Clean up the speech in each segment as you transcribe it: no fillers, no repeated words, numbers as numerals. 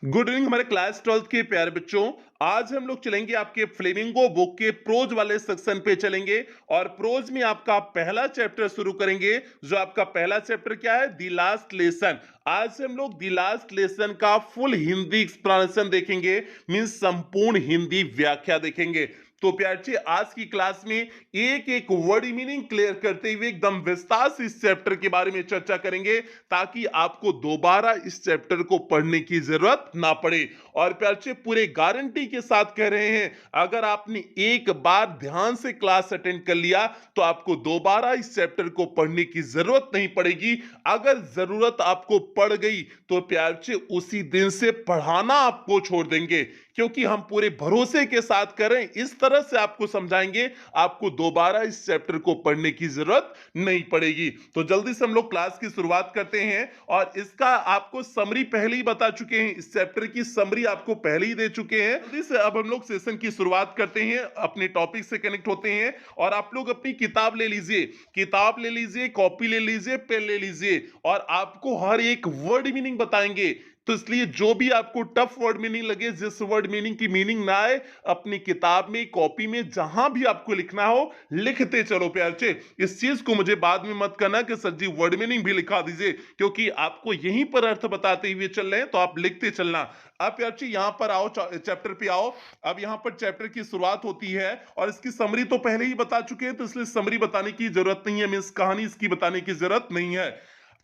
Good evening हमारे class 12th के प्यारे बच्चों। आज हम लोग चलेंगे आपके फ्लेमिंगो बुक के प्रोज वाले सेक्शन पे चलेंगे और प्रोज में आपका पहला चैप्टर शुरू करेंगे। जो आपका पहला चैप्टर क्या है? दी लास्ट लेसन। आज हम लोग दी लास्ट लेसन का फुल हिंदी एक्सप्लेनेशन देखेंगे, मींस संपूर्ण हिंदी व्याख्या देखेंगे। तो प्यारे आज की क्लास में एक एक वर्ड मीनिंग क्लियर करते हुए एकदम विस्तार से इस चैप्टर के बारे में चर्चा करेंगे, ताकि आपको दोबारा इस चैप्टर को पढ़ने की जरूरत ना पड़े। और प्यारे पूरे गारंटी के साथ कह रहे हैं, अगर आपने एक बार ध्यान से क्लास अटेंड कर लिया तो आपको दोबारा इस चैप्टर को पढ़ने की जरूरत नहीं पड़ेगी। अगर जरूरत आपको पड़ गई तो प्यारे उसी दिन से पढ़ाना आपको छोड़ देंगे, क्योंकि हम पूरे भरोसे के साथ करें, इस तरह से आपको समझाएंगे, आपको दोबारा इस चैप्टर को पढ़ने की जरूरत नहीं पड़ेगी। तो जल्दी से हम लोग क्लास की शुरुआत करते हैं और इसका आपको समरी पहले ही बता चुके हैं, इस चैप्टर की समरी आपको पहले ही दे चुके हैं। जल्दी से अब हम लोग सेशन की शुरुआत करते हैं, अपने टॉपिक से कनेक्ट होते हैं। और आप लोग अपनी किताब ले लीजिए, कॉपी ले लीजिए, पेन ले लीजिए, और आपको हर एक वर्ड मीनिंग बताएंगे। तो इसलिए जो भी आपको टफ वर्ड मीनिंग लगे, जिस वर्ड मीनिंग की मीनिंग ना आए, अपनी किताब में, कॉपी में, जहां भी आपको लिखना हो लिखते चलो प्यारे। इस चीज को मुझे बाद में मत करना कि सर जी वर्ड मीनिंग भी लिखा दीजिए, क्योंकि आपको यहीं पर अर्थ बताते हुए चल रहे हैं, तो आप लिखते चलना। अब प्यारे यहां पर आओ, चैप्टर पे आओ। अब यहां पर चैप्टर की शुरुआत होती है और इसकी समरी तो पहले ही बता चुके हैं, तो इसलिए समरी बताने की जरूरत नहीं है, मीन्स कहानी इसकी बताने की जरूरत नहीं है।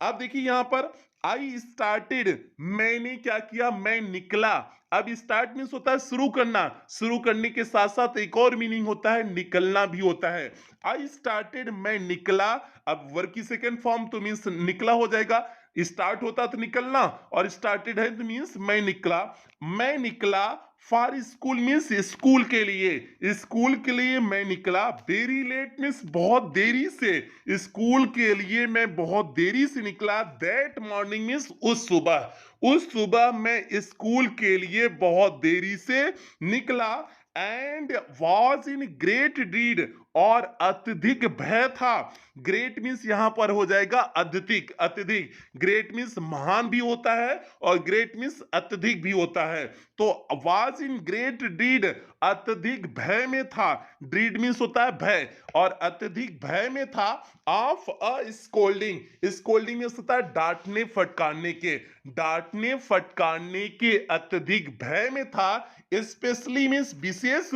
अब देखिए यहां पर आई स्टार्टेड, मैंने क्या किया, मैं निकला। अब स्टार्ट मीन्स होता है शुरू करना, शुरू करने के साथ साथ एक और मीनिंग होता है निकलना भी होता है। आई स्टार्टेड, मैं निकला। अब वर्ब की सेकेंड फॉर्म तो मीन्स निकला हो जाएगा। स्टार्ट होता तो निकलना, और स्टार्टेड है तो मीन्स मैं निकला। मैं निकला फॉर स्कूल, मीन्स स्कूल के लिए, स्कूल के लिए मैं निकला। वेरी लेट मीन्स बहुत देरी से, स्कूल के लिए मैं बहुत देरी से निकला। दैट मॉर्निंग मीन्स उस सुबह मैं स्कूल के लिए बहुत देरी से निकला। And was in great deed, और अत्यधिक भय था। ग्रेट मीन्स यहां पर हो जाएगा अत्यधिक, अत्यधिक। ग्रेट मीन्स महान भी होता है और ग्रेट मीन्स अत्यधिक भी होता है। तो वाज इन ग्रेट डीड, अत्यधिक भय में था। डीड मीन्स होता है भय, और अत्यधिक भय में था। Of a scolding, scolding means होता है डांटने फटकारने के, डांटने फटकारने के अत्यधिक भय में था। स्पेशली मीन्स विशेष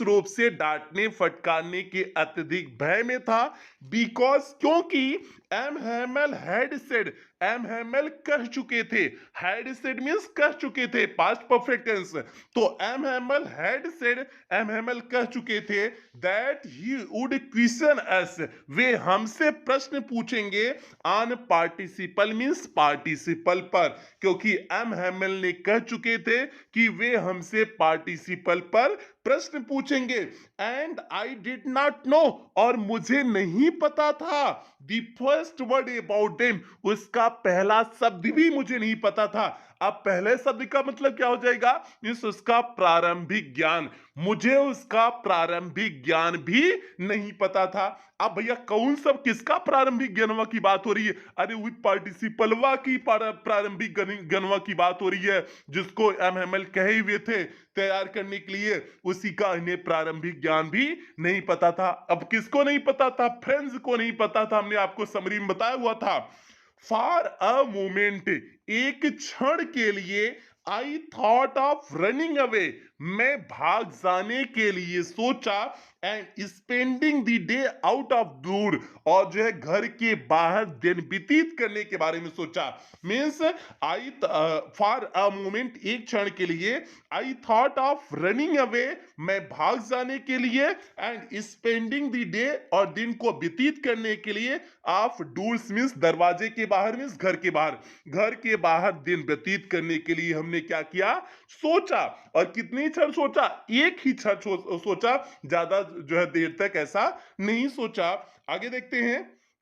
रूप से डांटने फटकारने के अत्यधिक भय में था। बिकॉज, क्योंकि M Hamel had said, M Hamel कह चुके थे। हैड सेड मीन्स कह चुके थे, पास्ट परफेक्ट टेंस। तो M Hamel had said, M Hamel कह चुके थे, that he would question us, वे हमसे प्रश्न पूछेंगे। ऑन पार्टिसिपल मीन्स पार्टिसिपल पर, क्योंकि एम हैमल ने कह चुके थे कि वे हमसे पार्टिसिपल पर प्रश्न पूछेंगे। And I did not know, और मुझे नहीं पता था। The first word about them, उसका पहला शब्द भी मुझे नहीं पता था। अब पहले शब्द का मतलब क्या हो जाएगा? मीन्स उसका प्रारंभिक ज्ञान, मुझे उसका प्रारंभिक ज्ञान भी नहीं पता था। अब भैया कौन सब किसका प्रारंभिक ज्ञानवा की बात हो रही है? अरे वही पार्टिसिपलवा की प्रारंभिक ज्ञानवा की बात हो रही है, जिसको एमएमएल कहे हुए थे तैयार करने के लिए, उसी का इन्हें प्रारंभिक ज्ञान भी नहीं पता था। अब किसको नहीं पता था? फ्रेंड्स को नहीं पता था, हमने आपको समरी में बताया हुआ था। फॉर अ मोमेंट, एक क्षण के लिए, I thought of running away, मैं भाग जाने के लिए सोचा। And spending the day out of दूर, और जो है घर के बाहर दिन व्यतीत करने के बारे में सोचा। Means I for a moment, एक क्षण के लिए, I thought of running away, मैं भाग जाने के लिए। एंड स्पेंडिंग द डे, और दिन को व्यतीत करने के लिए। ऑफ डूर्स मीन्स दरवाजे के बाहर, मीन्स घर के बाहर, घर के बाहर दिन व्यतीत करने के लिए हमने क्या किया? सोचा। और कितनी क्षण सोचा? एक ही क्षण सोचा, ज्यादा जो है देर तक ऐसा नहीं सोचा। आगे देखते हैं।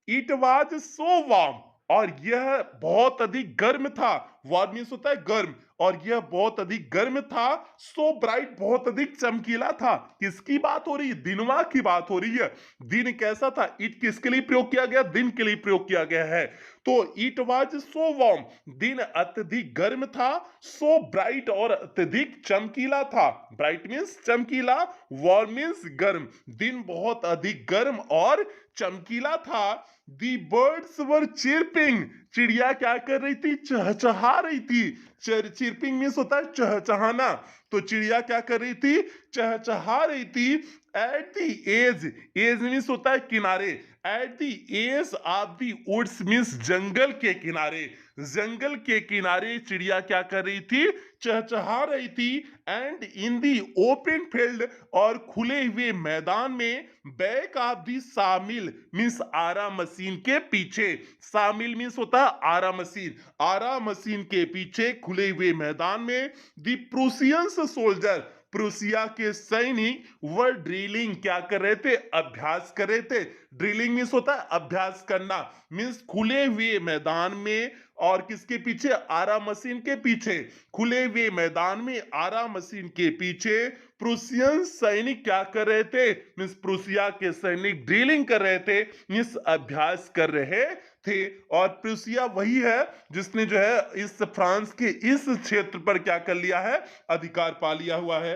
इट वाज सो वार्म, और यह बहुत अधिक गर्म था। वार्म मीन्स होता है गर्म, और यह बहुत अधिक गर्म था। सो ब्राइट, बहुत अधिक चमकीला था। किसकी बात हो रही है? दिनवा की बात हो रही है। दिन कैसा था? इट किसके लिए प्रयोग किया गया? दिन के लिए प्रयोग किया गया है। तो इट वाज सो वार्म, दिन अत्यधिक गर्म था। सो ब्राइट, और अत्यधिक चमकीला था। ब्राइट मीन्स चमकीला, वार्म मीन्स गर्म। दिन बहुत अधिक गर्म और चमकीला था। दी बर्ड्स वर चिरपिंग, चिड़िया क्या कर रही थी? चहचहा रही थी। चिरपिंग मीन्स होता है चहचहाना। तो चिड़िया क्या कर रही थी? चहचहा रही थी। At the edge, edge means होता है किनारे। At the edge of the woods means जंगल के किनारे। जंगल के किनारे चिड़िया क्या कर रही थी? चहचहा रही थी। And in the open field, और खुले हुए मैदान में। बैक ऑफ दी सामिल मीन्स आरा मशीन के पीछे। सामिल मीन्स होता है आरा मशीन। आरा मशीन के पीछे खुले हुए मैदान में दी प्रूसियंस सोल्जर, प्रूसिया के सैनिक वर ड्रिलिंग, क्या कर रहे थे? अभ्यास कर रहे थे। ड्रिलिंग मीन्स होता है अभ्यास करना। मीन्स खुले हुए मैदान में, और किसके पीछे? आरा मशीन के पीछे। खुले हुए मैदान में आरा मशीन के पीछे प्रूसियन सैनिक क्या कर रहे थे? मीन्स प्रूसिया के सैनिक ड्रिलिंग कर रहे थे, मीन्स अभ्यास कर रहे थे। और प्रूसिया वही है जिसने जो है इस फ्रांस के इस क्षेत्र पर क्या कर लिया है? अधिकार पा लिया हुआ है।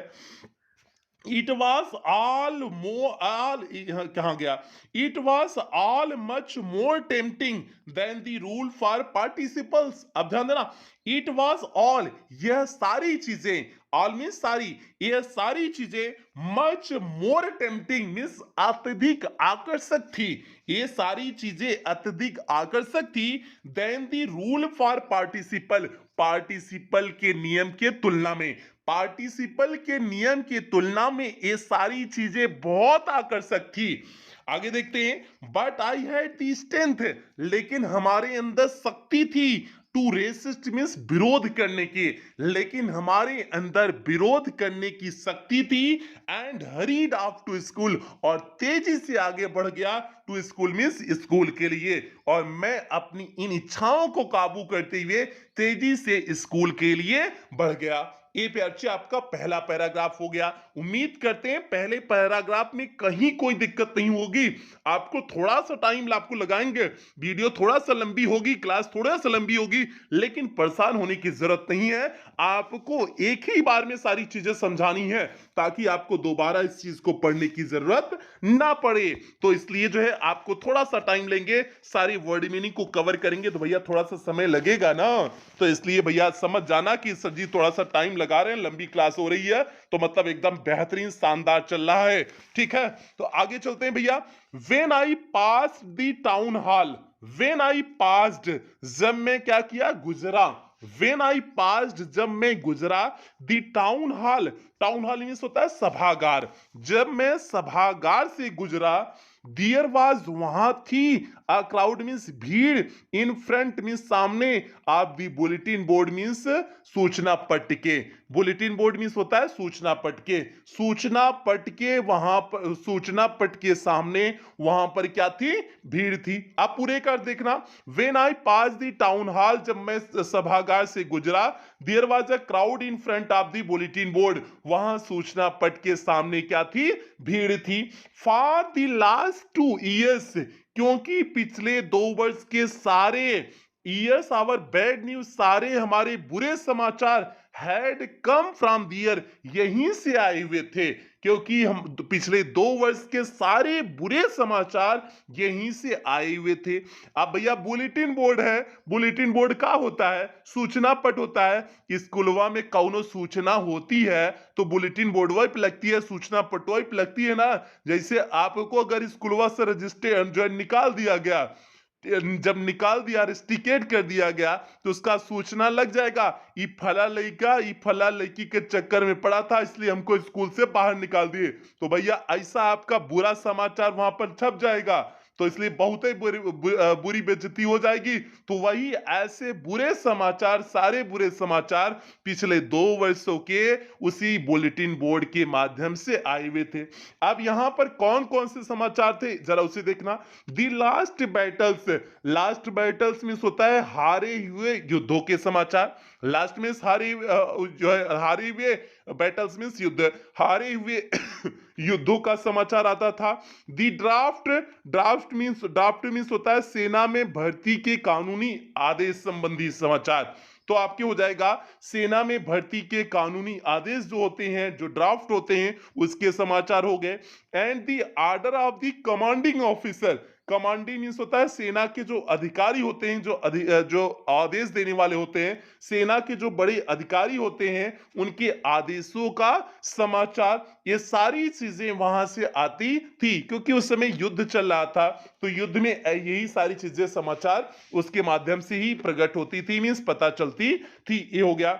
इट वॉज ऑल कहाँ गया? It was all much more tempting than the rule for participles. अब ध्यान देना, इट वॉज ऑल, यह सारी चीजें, ऑल मीन्स सारी, यह सारी चीजें मच मोर टेम्पटिंग मीन्स अत्यधिक आकर्षक थी। ये सारी चीजें अत्यधिक आकर्षक थी। Then the rule for participle, participle के नियम के तुलना में। पार्टिसिपल के नियम की तुलना में ये सारी चीजें बहुत आकर्षक थी। आगे देखते हैं। But I had the strength, लेकिन हमारे अंदर शक्ति थी। टू रेसिस्ट मीन्स विरोध करने की, लेकिन हमारे अंदर विरोध करने की शक्ति थी। And hurried off to school, और तेजी से आगे बढ़ गया। टू स्कूल मीन्स स्कूल के लिए। और मैं अपनी इन इच्छाओं को काबू करते हुए तेजी से स्कूल के लिए बढ़ गया। ये प्यार आपका पहला पैराग्राफ हो गया। उम्मीद करते हैं पहले पैराग्राफ में कहीं कोई दिक्कत नहीं होगी। आपको थोड़ा सा टाइम आपको लगाएंगे, वीडियो थोड़ा सा लंबी होगी, क्लास थोड़ा सा लंबी होगी, लेकिन परेशान होने की जरूरत नहीं है। आपको एक ही बार में सारी चीजें समझानी है, ताकि आपको दोबारा इस चीज को पढ़ने की जरूरत ना पड़े। तो इसलिए जो है आपको थोड़ा सा टाइम लेंगे, सारी वर्ड मीनिंग को कवर करेंगे, तो भैया थोड़ा सा समय लगेगा ना। तो इसलिए भैया समझ जाना कि सर जी थोड़ा सा टाइम लगा रहे हैं, लंबी क्लास हो रही है, तो मतलब एकदम बेहतरीन शानदार चल रहा है। ठीक है, तो आगे चलते हैं भैया। When I pass the town hall, when I passed, जब मैं क्या किया? गुजरा। वेन आई पास्ड, जब मैं गुजरा। The town hall, town hall means होता है सभागार। जब मैं सभागार से गुजरा। दियर वाज, वहां थी। अ क्राउड मीन्स भीड़। इन फ्रंट मीन्स सामने। आप दी बुलेटिन बोर्ड मीन्स सूचना पट के। बुलेटिन बोर्ड मीन्स होता है सूचना पट के। सूचना पट के, वहां पर सूचना पट के सामने, वहां पर क्या थी? भीड़ थी। आप पूरे कर देखना। When I pass the town hall, जब मैं सभागार से गुजरा। There was a crowd in front of the bulletin board, वहां सूचना पट के सामने क्या थी? भीड़ थी। फॉर द लास्ट 2 years, क्योंकि पिछले 2 वर्ष के सारे ईयर्स, आवर बैड न्यूज, सारे हमारे बुरे समाचार हैड कम फ्रॉम दियर, यहीं से आए हुए थे। क्योंकि हम पिछले 2 वर्ष के सारे बुरे समाचार यहीं से आए हुए थे। अब भैया बुलेटिन बोर्ड है, बुलेटिन बोर्ड का होता है? सूचना पट होता है। स्कूलवा में कौनो सूचना होती है तो बुलेटिन बोर्ड पे लगती है, सूचना पट पे लगती है ना। जैसे आपको अगर स्कूलवा से रजिस्टर जो है निकाल दिया गया, जब निकाल दिया, रिस्टिकेट कर दिया गया, तो उसका सूचना लग जाएगा, ई फला लड़का ई फला लड़की के चक्कर में पड़ा था, इसलिए हमको स्कूल से बाहर निकाल दिए। तो भैया ऐसा आपका बुरा समाचार वहां पर छप जाएगा। तो इसलिए बहुत ही बुरी बेइज्जती हो जाएगी। तो वही ऐसे बुरे समाचार, सारे बुरे समाचार पिछले 2 वर्षों के उसी बुलेटिन बोर्ड के माध्यम से आए हुए थे। अब यहाँ पर कौन-कौन से समाचार थे, ज़रा उसे देखना। द लास्ट बैटल्स मीन्स होता है हारे हुए युद्धों के समाचार। लास्ट मीन्स जो है हारे हुए, बैटल्स मीन्स युद्ध, हारे हुए युद्धों का समाचार आता था। दी ड्राफ्ट मीन्स होता है सेना में भर्ती के कानूनी आदेश संबंधी समाचार। तो आपके हो जाएगा सेना में भर्ती के कानूनी आदेश जो होते हैं, जो ड्राफ्ट होते हैं, उसके समाचार हो गए। And the order of the commanding officer, commanding means होता है सेना के जो अधिकारी होते हैं, जो आदेश देने वाले होते हैं, सेना के जो बड़े अधिकारी होते हैं, उनके आदेशों का समाचार। ये सारी चीजें वहां से आती थी क्योंकि उस समय युद्ध चल रहा था। तो युद्ध में यही सारी चीजें समाचार उसके माध्यम से ही प्रकट होती थी, मीन्स पता चलती थी। ये हो गया।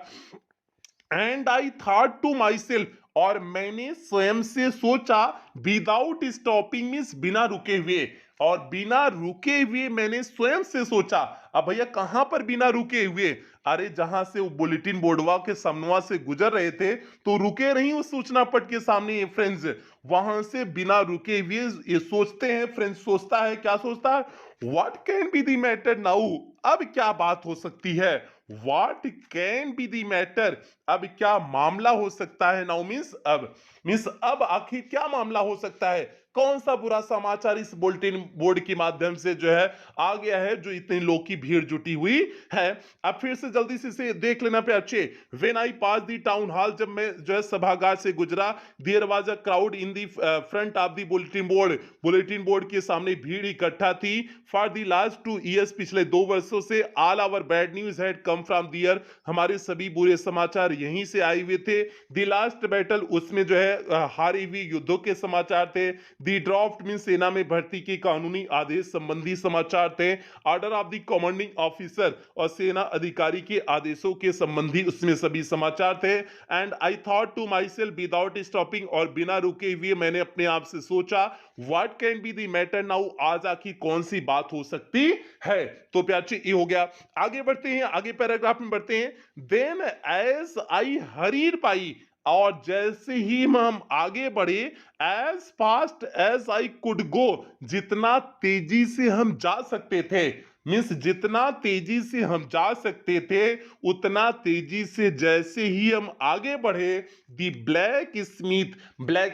And I thought to myself, और मैंने स्वयं से सोचा, विदाउट स्टॉपिंग मीन्स बिना रुके हुए, और बिना रुके हुए मैंने स्वयं से सोचा। अब भैया कहां पर बिना रुके हुए? अरे जहां से वो बुलेटिन बोर्डवा के सामने से गुजर रहे थे तो रुके नहीं उस सूचना पट के सामने फ्रेंड्स, वहां से बिना रुके हुए ये सोचते हैं फ्रेंड्स। सोचता है, क्या सोचता है? What can be the matter now, अब क्या बात हो सकती है? What can be the matter, अब क्या मामला हो सकता है? नाउ मीन्स अब आखिर क्या मामला हो सकता है? कौन सा बुरा समाचार इस बुलेटिन बोर्ड के माध्यम से जो है आ गया है, जो इतने लोग की भीड़ जुटी हुई है? अब फिर से जल्दी से इसे देख लेना पे अच्छे। When I pass the town hall, जब मैं जो है सभागार से गुजरा, there was a crowd in the front of the bulletin board, bulletin board के सामने भीड़ इकट्ठा थी। फॉर द लास्ट 2 ईयर्स, पिछले 2 वर्षों से, all our bad news had come from there, हमारे सभी बुरे समाचार यहीं से आए हुए थे। द लास्ट बैटल, उसमें जो है हारी हुई युद्धों के समाचार थे। दी ड्राफ्ट मीन सेना में भर्ती के कानूनी आदेश संबंधी समाचार थे। Order of the commanding officer, और सेना अधिकारी के आदेशों के संबंधी उसमें सभी समाचार थे। And I thought to myself without stopping, और बिना रुके हुए मैंने अपने आप से सोचा, what can be the matter now, आज आखिर कौन सी बात हो सकती है? तो प्यारे ये हो गया। आगे बढ़ते हैं, आगे पैराग्राफ में बढ़ते हैं। Then as I hurried by, और जैसे ही हम आगे बढ़े, as fast as I could go, जितना तेजी से हम जा सकते थे, मीन्स जितना तेजी से हम जा सकते थे, उतना तेजी से जैसे ही हम आगे बढ़े, दी ब्लैक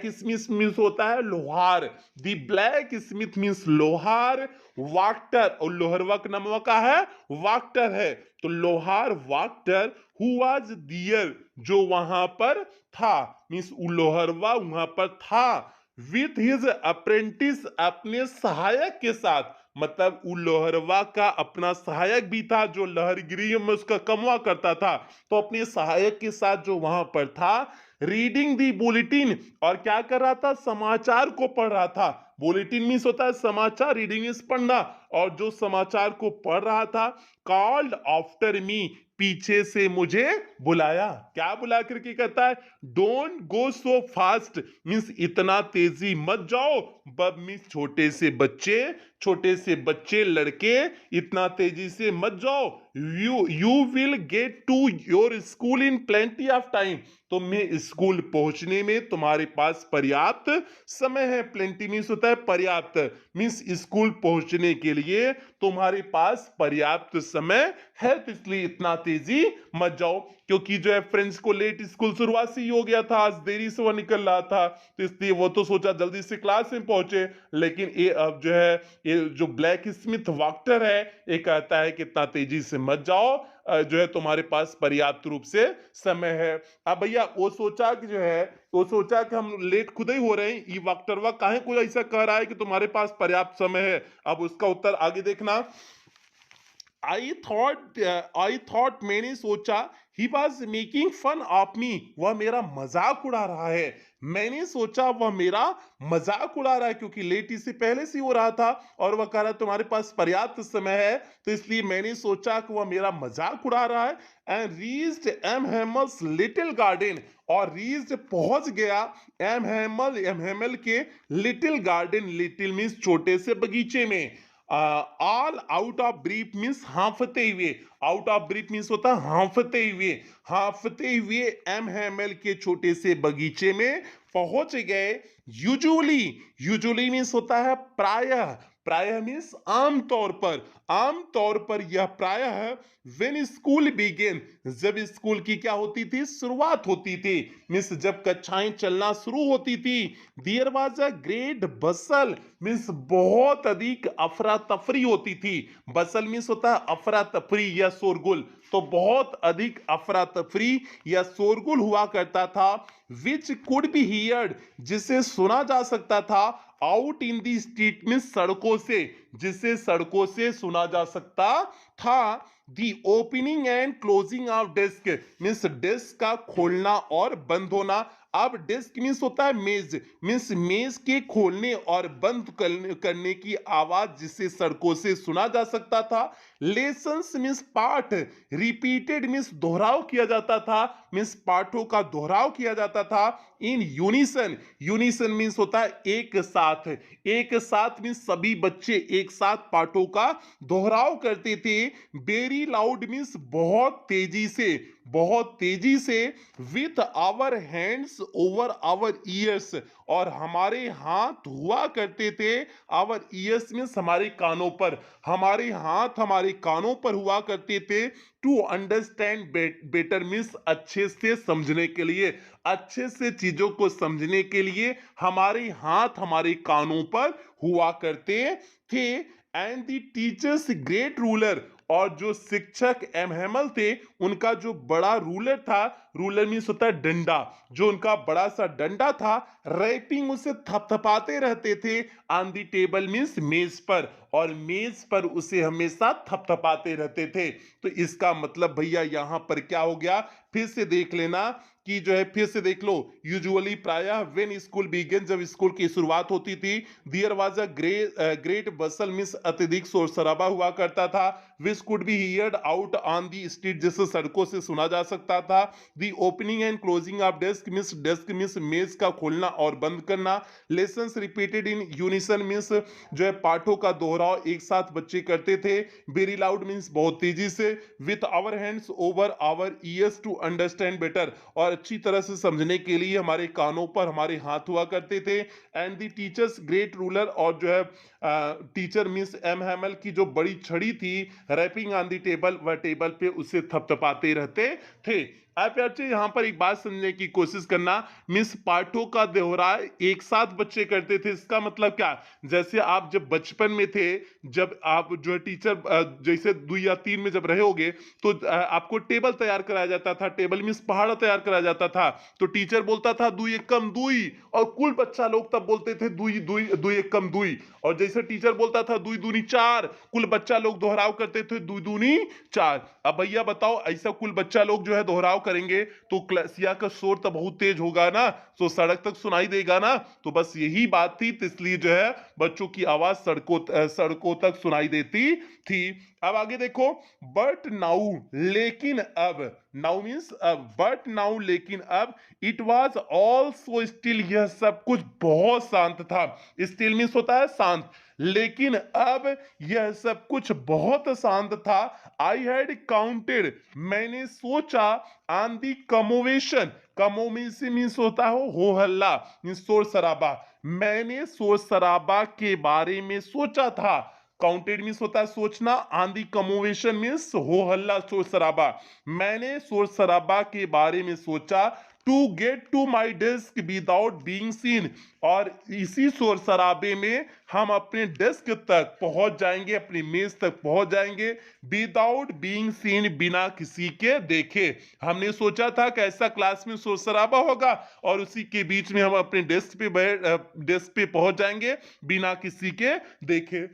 स्मिथ मीन्स होता है लोहार, दी ब्लैक स्मिथ मीन्स लोहार, वाक्टर, और लोहरवा का नाम का है वाक्टर है, तो लोहार वाक्टर, हु वाज दियर, जो वहां पर था, मीन्स लोहरवा वहां पर था, विथ हिज अप्रेंटिस, अपने सहायक के साथ, मतलब लोहरवा का अपना सहायक भी था जो लहरगिरी में उसका कमवा करता था, तो अपने सहायक के साथ जो वहां पर था, रीडिंग दी बुलेटिन, और क्या कर रहा था? समाचार को पढ़ रहा था। बुलेटिन मीन्स होता है समाचार, रीडिंग मीन्स पढ़ना, और जो समाचार को पढ़ रहा था, कॉल्ड आफ्टर मी, पीछे से मुझे बुलाया। क्या बुला करके कहता है? Don't go so fast, means इतना तेजी मत जाओ, बब मीन्स छोटे से बच्चे लड़के, इतना तेजी से मत जाओ। You will get to your school in plenty of time, तुम्हें स्कूल पहुंचने में तुम्हारे पास पर्याप्त समय है। प्लेंटी मीन्स होता है पर्याप्त, मीन्स स्कूल पहुंचने के लिए तुम्हारे पास पर्याप्त समय है, तो इसलिए इतना तेजी मत जाओ। क्योंकि जो है फ्रेंड्स को लेट स्कूल शुरुआत से ही हो गया था, आज देरी से वो निकल रहा था, तो इसलिए वो तो सोचा जल्दी से क्लास में पहुंचे। लेकिन ये अब जो है, ये जो ब्लैक स्मिथ वाक्टर है, ये कहता है कि इतना तेजी से मत जाओ, जो है तुम्हारे पास पर्याप्त रूप से समय है। अब भैया वो सोचा कि हम लेट खुद ही हो रहे हैं, ये वाक्टरवा काहे कोई ऐसा कह रहा है कि तुम्हारे पास पर्याप्त समय है? अब उसका उत्तर आगे देखना। आई थॉट मैंने सोचा he was making fun of me, वह मेरा मजाक उड़ा रहा है। मैंने सोचा वह मेरा मजाक उड़ा रहा है, क्योंकि लेट इससे पहले से हो रहा था और वह कह रहा है तुम्हारे पास पर्याप्त समय है, तो इसलिए मैंने सोचा कि वह मेरा मजाक उड़ा रहा है। And reached M Hamel's little garden, और रीच्ड पहुंच गया एम हेमल के लिटिल गार्डन, लिटिल मीन्स छोटे से बगीचे में। All out of breath means हांफते हुए, आउट ऑफ ब्रीफ मीन्स होता है हांफते हुए, हांफते हुए एम हेमल के छोटे से बगीचे में पहुंच गए। यूजुअली, यूजुअली मीन्स होता है प्रायः, प्रायः मीन्स आम तौर पर यह प्रायः व्हेन स्कूल बिगेन, जब स्कूल की क्या होती थी, शुरुआत होती थी, मीन्स जब कक्षाएं चलना शुरू होती थी। There was a great bustle, means बहुत अधिक अफरा तफरी होती थी। बसल मीन्स होता है अफरा तफरी या शोरगुल, तो बहुत अधिक अफरा तफरी या शोरगुल हुआ करता था। विच कुड बी हियर्ड, जिसे सुना जा सकता था। Out in the street means सड़कों से, जिसे सड़कों से सुना जा सकता था। The opening and closing of desk means desk का खोलना और बंद होना। अब डेस्क मीन्स होता है मेज, मीन्स मेज के खोलने और बंद करने की आवाज जिसे सड़कों से सुना जा सकता था। लेसन्स मीन्स पाठ, रिपीटेड मीन्स दोहराव किया जाता था, मीन्स पाठों का दोहराव किया जाता था। इन यूनिसन, यूनिसन मीन्स होता है एक साथ, एक साथ मीन्स सभी बच्चे एक साथ पाठों का दोहराव करते थे। वेरी लाउड मीन्स बहुत तेजी से, बहुत तेजी से। With our hands over our ears, और हमारे हाथ हुआ करते थे। आवर ईयर्स मीन्स हमारे कानों पर, हमारे हाथ हमारे कानों पर हुआ करते थे। टू अंडरस्टैंड बेटर मीन्स अच्छे से समझने के लिए, अच्छे से चीजों को समझने के लिए हमारे हाथ हमारे कानों पर हुआ करते थे। And the teachers great ruler, और जो शिक्षक एमहेमल थे उनका जो बड़ा रूलर था, रूलर मीन्स होता है डंडा, जो उनका बड़ा सा डंडा था, रैपिंग उसे थपथपाते रहते थे। ऑन दी टेबल मीन्स मेज पर, और मेज पर उसे हमेशा थपथपाते रहते थे। तो इसका मतलब भैया यहां पर क्या हो गया, फिर से देख लेना कि जो है, फिर से देख लो। यूजुअली प्रायः व्हेन स्कूल बिगेन, जब स्कूल की शुरुआत होती थी। There was a great bustle means अत्यधिक शोर शराबा हुआ करता था। Which could be heard out on the street, जिसे सड़कों से सुना जा सकता था। The opening and closing of desk means मेज का खोलना और बंद करना। Lessons repeated in unison means जो है पाठों का दोहराव एक साथ बच्चे करते थे। वेरी लाउड मीन्स बहुत तेजी से। With our hands over our ears to understand better, और अच्छी तरह से समझने के लिए हमारे कानों पर हमारे हाथ हुआ करते थे। And the teachers great ruler, और जो है टीचर मीन्स एम हैमल की जो बड़ी छड़ी थी, रैपिंग ऑन दी टेबल, वह टेबल पे उसे थपथपाते रहते थे। आप बच्चे यहाँ पर एक बात समझने की कोशिश करना, मीन्स पाठों का दोहराव एक साथ बच्चे करते थे। इसका मतलब क्या, जैसे आप जब बचपन में थे, जब आप जो है टीचर जैसे 2 या 3 में जब रहे होगे, तो आपको टेबल तैयार कराया जाता था। टेबल मीन्स पहाड़ा तैयार कराया जाता था। तो टीचर बोलता था 2 एकम 2, और कुल बच्चा लोग तब बोलते थे 2 2 2 एकम 2, और जैसे टीचर बोलता था 2 दूनी 4, कुल बच्चा लोग दोहराव करते थे 2 दूनी 4। अब भैया बताओ, ऐसा कुल बच्चा लोग जो है दोहराव करेंगे तो क्लासिया का शोर तो बहुत तेज होगा ना, तो सड़क तक सुनाई देगा ना। तो बस यही बात थी, तो इसलिए जो है बच्चों की आवाज सड़कों तक सुनाई देती थी। अब आगे देखो, बट नाउ लेकिन अब, नाउ मीन्स अब, बट नाउ लेकिन अब, इट वॉज ऑल्सो स्टिल, यह सब कुछ बहुत शांत था। स्टिल मीन्स होता है शांत, लेकिन अब यह सब कुछ बहुत शांत था। आई हैड काउंटेड, मैंने सोचा। ऑन दी कमोवेशन, कमोवेशन मीन्स होता हो हल्ला, मीन्स शोर शराबा। मैंने शोर शराबा के बारे में सोचा था। काउंटेड मीन्स होता है सोचना। ऑन दी कमोवेशन मीन्स हो हल्ला शोर शराबा। मैंने शोर शराबा के बारे में सोचा। To get to my desk without being seen, और इसी शोर शराबे में हम अपने डेस्क तक पहुंच जाएंगे, अपनी मेज तक पहुंच जाएंगे। विदाउट बीइंग सीन, बिना किसी के देखे। हमने सोचा था कि ऐसा क्लास में शोर शराबा होगा, और उसी के बीच में हम अपने डेस्क पे पहुंच जाएंगे बिना किसी के देखे।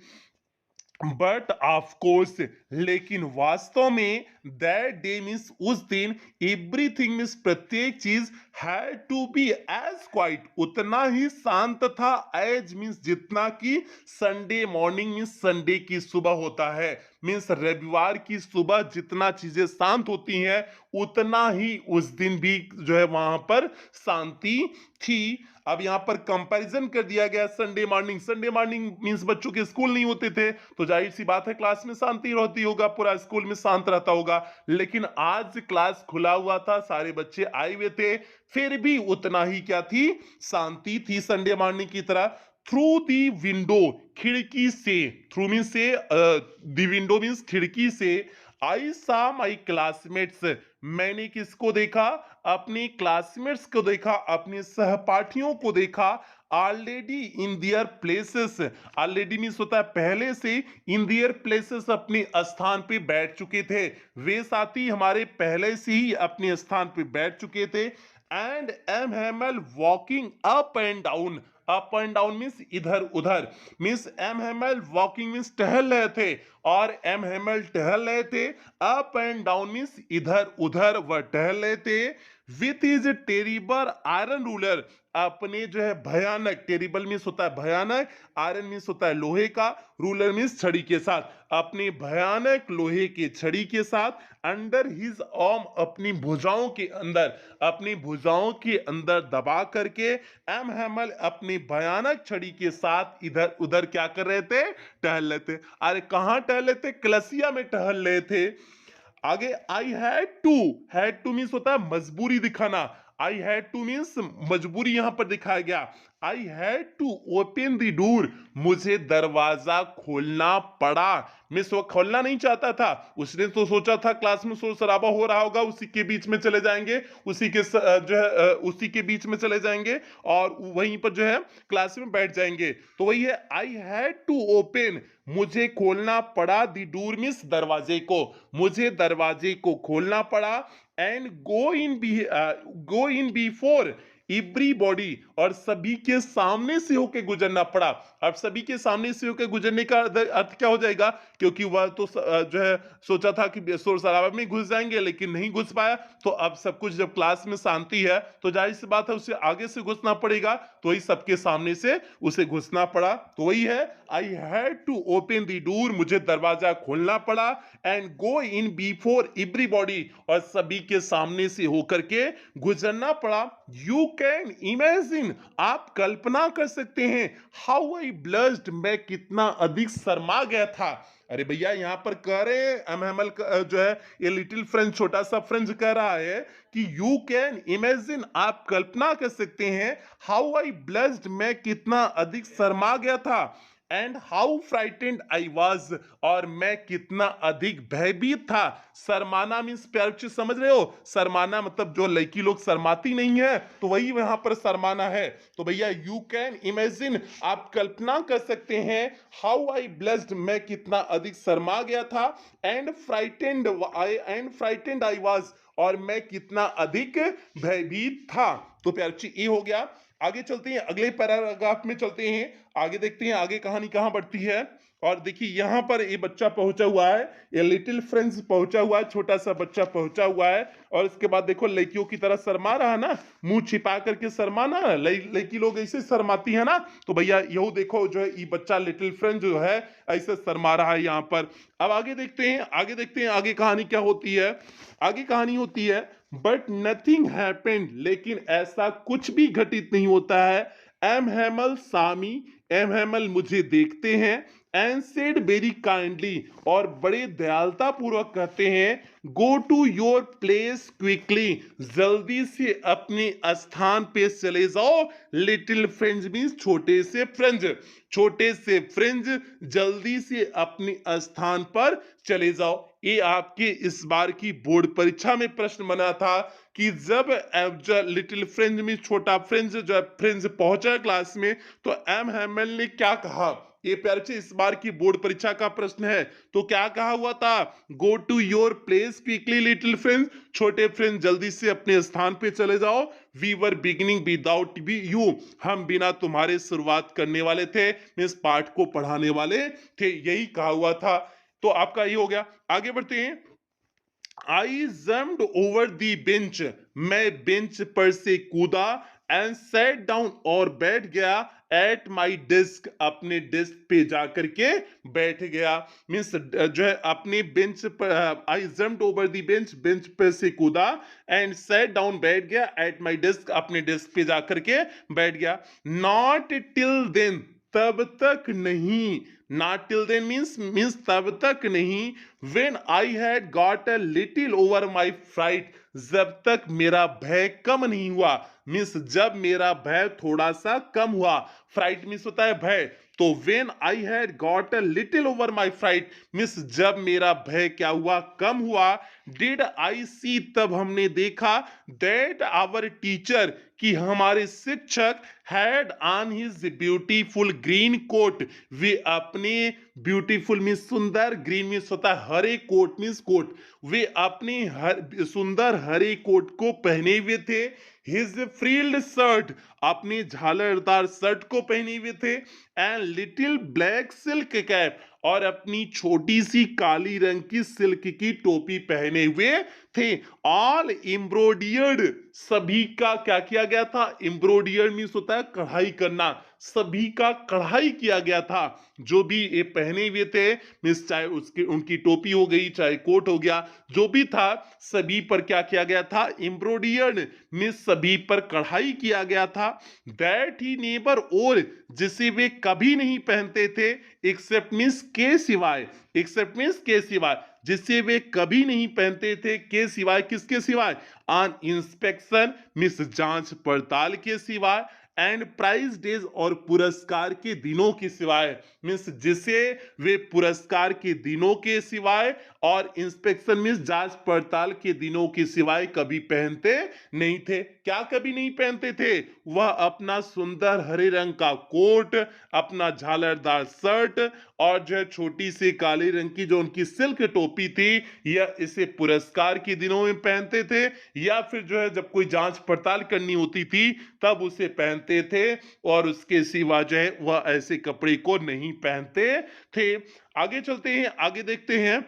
बट ऑफ कोर्स, लेकिन वास्तव में दैट डे मीन्स उस दिन एवरीथिंग मीन्स प्रत्येक चीज had to be as quiet, उतना ही शांत था एज मीन्स जितना कि संडे मॉर्निंग मीन्स संडे की सुबह होता है, मीन्स रविवार की सुबह जितना चीजें शांत होती हैं उतना ही उस दिन भी जो है वहां पर शांति थी। अब यहाँ पर कंपैरिजन कर दिया गया संडे मॉर्निंग मीन्स बच्चों के स्कूल नहीं होते थे, तो जाहिर सी बात है क्लास में शांति रहती होगा, पूरा स्कूल में शांत रहता होगा। लेकिन आज क्लास खुला हुआ था, सारे बच्चे आए हुए थे, फिर भी उतना ही क्या थी, शांति थी संडे मॉर्निंग की तरह। थ्रू दी विंडो, खिड़की से, थ्रू मीन से दी विंडो मीन्स खिड़की से, आई सा माई क्लासमेट्स, मैंने किसको देखा, अपने क्लासमेट्स को देखा, अपने सहपाठियों को देखा, already in their places, already means होता है पहले से, इन दियर प्लेसेस अपने स्थान पे बैठ चुके थे, वे साथी हमारे पहले से ही अपने स्थान पे बैठ चुके थे। And M Hamel walking up and down means इधर उधर, means M Hamel walking means टहल रहे थे और एम हेमल टहल रहे थे, अप एंड डाउन मीन्स इधर उधर वह टहल रहे थे, with is terrible iron ruler, अपने जो है भयानक, टेरिबल मीन्स होता है भयानक, आयरन मीन्स होता है लोहे का, रूलर मीन्स छड़ी के साथ, अपने भयानक लोहे के छड़ी के साथ, अंडर हिज आर्म, अपनी भुजाओं के अंदर, अपनी भुजाओं के अंदर दबा करके एम हैमल अपनी भयानक छड़ी के साथ इधर उधर क्या कर रहे थे, टहल रहे थे। अरे कहाँ टहल रहे थे, कलसिया में टहल रहे थे। आगे आई हैड टू मीन्स होता है मजबूरी दिखाना, आई हैड टू मीन्स मजबूरी यहां पर दिखाया गया, I had to open the door, मुझे दरवाजा खोलना पड़ा, मिस वो खोलना नहीं चाहता था, उसने तो सोचा था क्लास में शोर शराबा हो रहा होगा, उसी के बीच में चले जाएंगे, उसी के जो है उसी के बीच में चले जाएंगे और वहीं पर जो है क्लास में बैठ जाएंगे, तो वही है आई हैड टू ओपन, मुझे खोलना पड़ा, दी डोर मीन्स दरवाजे को, मुझे दरवाजे को खोलना पड़ा, and go in before everybody, और सभी के सामने से होकर गुजरना पड़ा। अब सभी के सामने से होकर गुजरने का अर्थ क्या हो जाएगा, क्योंकि वह तो जो है सोचा था कि शोर शराबा में घुस जाएंगे लेकिन नहीं घुस पाया, तो अब सब कुछ जब क्लास में शांति है तो जाहिर सी बात है उसे आगे से घुसना पड़ेगा, तो वही सबके सामने से उसे घुसना पड़ा, तो वही है I had to open the door, मुझे दरवाजा खोलना पड़ा, and go in before everybody, और सभी के सामने से होकर के गुजरना पड़ा। यू कैन इमेजिन, आप कल्पना कर सकते हैं, हाउ आई ब्लश्ड, मैं कितना अधिक शर्मा गया था। अरे भैया यहाँ पर कह रहे हैं एमएमएल जो है ये लिटिल फ्रेंच, छोटा सा फ्रेंच कह रहा है कि यू कैन इमेजिन, आप कल्पना कर सकते हैं, हाउ आई ब्लश्ड, मैं कितना अधिक शर्मा गया था, and how frightened I was, और मैं कितना अधिक भयभीत था। शर्माना मीन्स प्यार से समझ रहे हो, शर्माना मतलब जो लड़की लोग शर्माती नहीं है तो वही वहां पर शर्माना है, तो भैया यू कैन इमेजिन, आप कल्पना कर सकते हैं, हाउ आई ब्लेस्ड, मैं कितना अधिक शर्मा गया था, एंड फ्राइटेंड आई वॉज, और मैं कितना अधिक भयभीत था। तो प्यार ये हो गया। आगे चलते हैं, अगले पैराग्राफ में चलते हैं, आगे देखते हैं आगे कहानी कहां बढ़ती है। और देखिए यहां पर ये बच्चा पहुंचा हुआ है, ये लिटिल फ्रेंड्स पहुंचा हुआ है, छोटा सा बच्चा पहुंचा हुआ है, और इसके बाद देखो लड़कियों की तरह शर्मा रहा है ना, मुंह छिपा करके शर्माना, लड़की लोग ऐसे शर्माती है ना, तो भैया यहो देखो जो है ये बच्चा लिटिल फ्रेंड जो है ऐसे शर्मा रहा है यहाँ पर। अब आगे देखते हैं, आगे कहानी क्या होती है। आगे कहानी होती है, बट नथिंग हैपेंड, लेकिन ऐसा कुछ भी घटित नहीं होता है। एम हेमल सामी, एम हेमल मुझे देखते हैं, एंड सेड वेरी काइंडली, और बड़े दयालुता पूर्वक कहते हैं, go to your place quickly, जल्दी से अपने स्थान पे चले जाओ। लिटिल फ्रेंड्स मीन्स छोटे से फ्रेंड्स, छोटे से फ्रेंड्स जल्दी से अपने स्थान पर चले जाओ। ये आपके इस बार की बोर्ड परीक्षा में प्रश्न बना था कि जब लिटिल फ्रेंड्स में छोटा फ्रेंड्स जो फ्रेंड्स पहुंचा क्लास में, तो एम हैमल ने क्या कहा, ये प्यारे बच्चे इस बार की बोर्ड परीक्षा का प्रश्न है। तो क्या कहा हुआ था? Go to your place quickly little friends, छोटे फ्रेंड्स जल्दी से अपने स्थान पे चले जाओ। We were beginning without be you, हम बिना तुम्हारे शुरुआत करने वाले थे, मीन्स पाठ को पढ़ाने वाले थे, यही कहा हुआ था। तो आपका ये हो गया। आगे बढ़ते हैं। आई जम्प्ड ओवर दी बेंच, मैं बेंच पर से कूदा। एंड सेट डाउन, और बैठ गया। एट माई डेस्क, अपने डेस्क पे जाकर के बैठ गया। मीन्स जो है अपने बेंच पर, आई jumped over the bench, bench पर से कूदा। एंड सेट डाउन, बैठ गया। एट माई डेस्क, अपने डेस्क पे जाकर के बैठ गया। नॉट टिल देन, तब तक नहीं। नॉट टिल देन मीन्स तब तक नहीं। When I had got a little over my fright, जब तक मेरा भय कम नहीं हुआ। मीन्स जब मेरा भय थोड़ा सा कम हुआ। फ्राइट मीन्स होता है भय। तो when I had got a little over my fright means जब मेरा भय क्या हुआ? कम हुआ। Did I see, तब हमने देखा। That our teacher, कि हमारे शिक्षक had on his beautiful green coat, वे अपने ब्यूटीफुल मीन्स सुंदर, ग्रीन मीन्स होता है हरे, कोट मीन्स कोट, वे अपने सुंदर हरे कोट को पहने हुए थे। हिज फ्रिल्ड शर्ट, अपने झालरदार शर्ट को पहने हुए थे। And little black silk cap, और अपनी छोटी सी काली रंग की सिल्क की टोपी पहने हुए थे। ऑल एम्ब्रॉयडर्ड, सभी का क्या किया गया था? एम्ब्रॉयडर्ड मीन्स होता है कढ़ाई करना, सभी का कढ़ाई किया गया था। जो भी ये पहने हुए थे, मीन्स चाहे उसकी उनकी टोपी हो गई, चाहे कोट हो गया, जो भी था सभी पर क्या किया गया था? एम्ब्रॉयडर्ड मीन्स सभी पर कढ़ाई किया गया था। दैट ही नेबर, और जिसे वे कभी नहीं पहनते थे। एक्सेप्ट मीन्स के सिवाय, एक्सेप्ट मीन्स के सिवाय, जिसे वे कभी नहीं पहनते थे, के सिवाय, किसके सिवाय? ऑन इंस्पेक्शन मीन्स जांच पड़ताल के सिवाय। एंड प्राइज डेज, और पुरस्कार के दिनों के सिवाय, मीन्स जिसे वे पुरस्कार के दिनों के सिवाय और इंस्पेक्शन मीन्स जांच पड़ताल के दिनों के सिवाय कभी पहनते नहीं थे। क्या कभी नहीं पहनते थे? वह अपना सुंदर हरे रंग का कोट, अपना झालरदार शर्ट, और जो है छोटी सी काले रंग की जो उनकी सिल्क टोपी थी, यह इसे पुरस्कार के दिनों में पहनते थे, या फिर जो है जब कोई जांच पड़ताल करनी होती थी तब उसे पहनते थे, और उसके सिवा जो है वह ऐसे कपड़े को नहीं पहनते थे। आगे चलते हैं, आगे देखते हैं।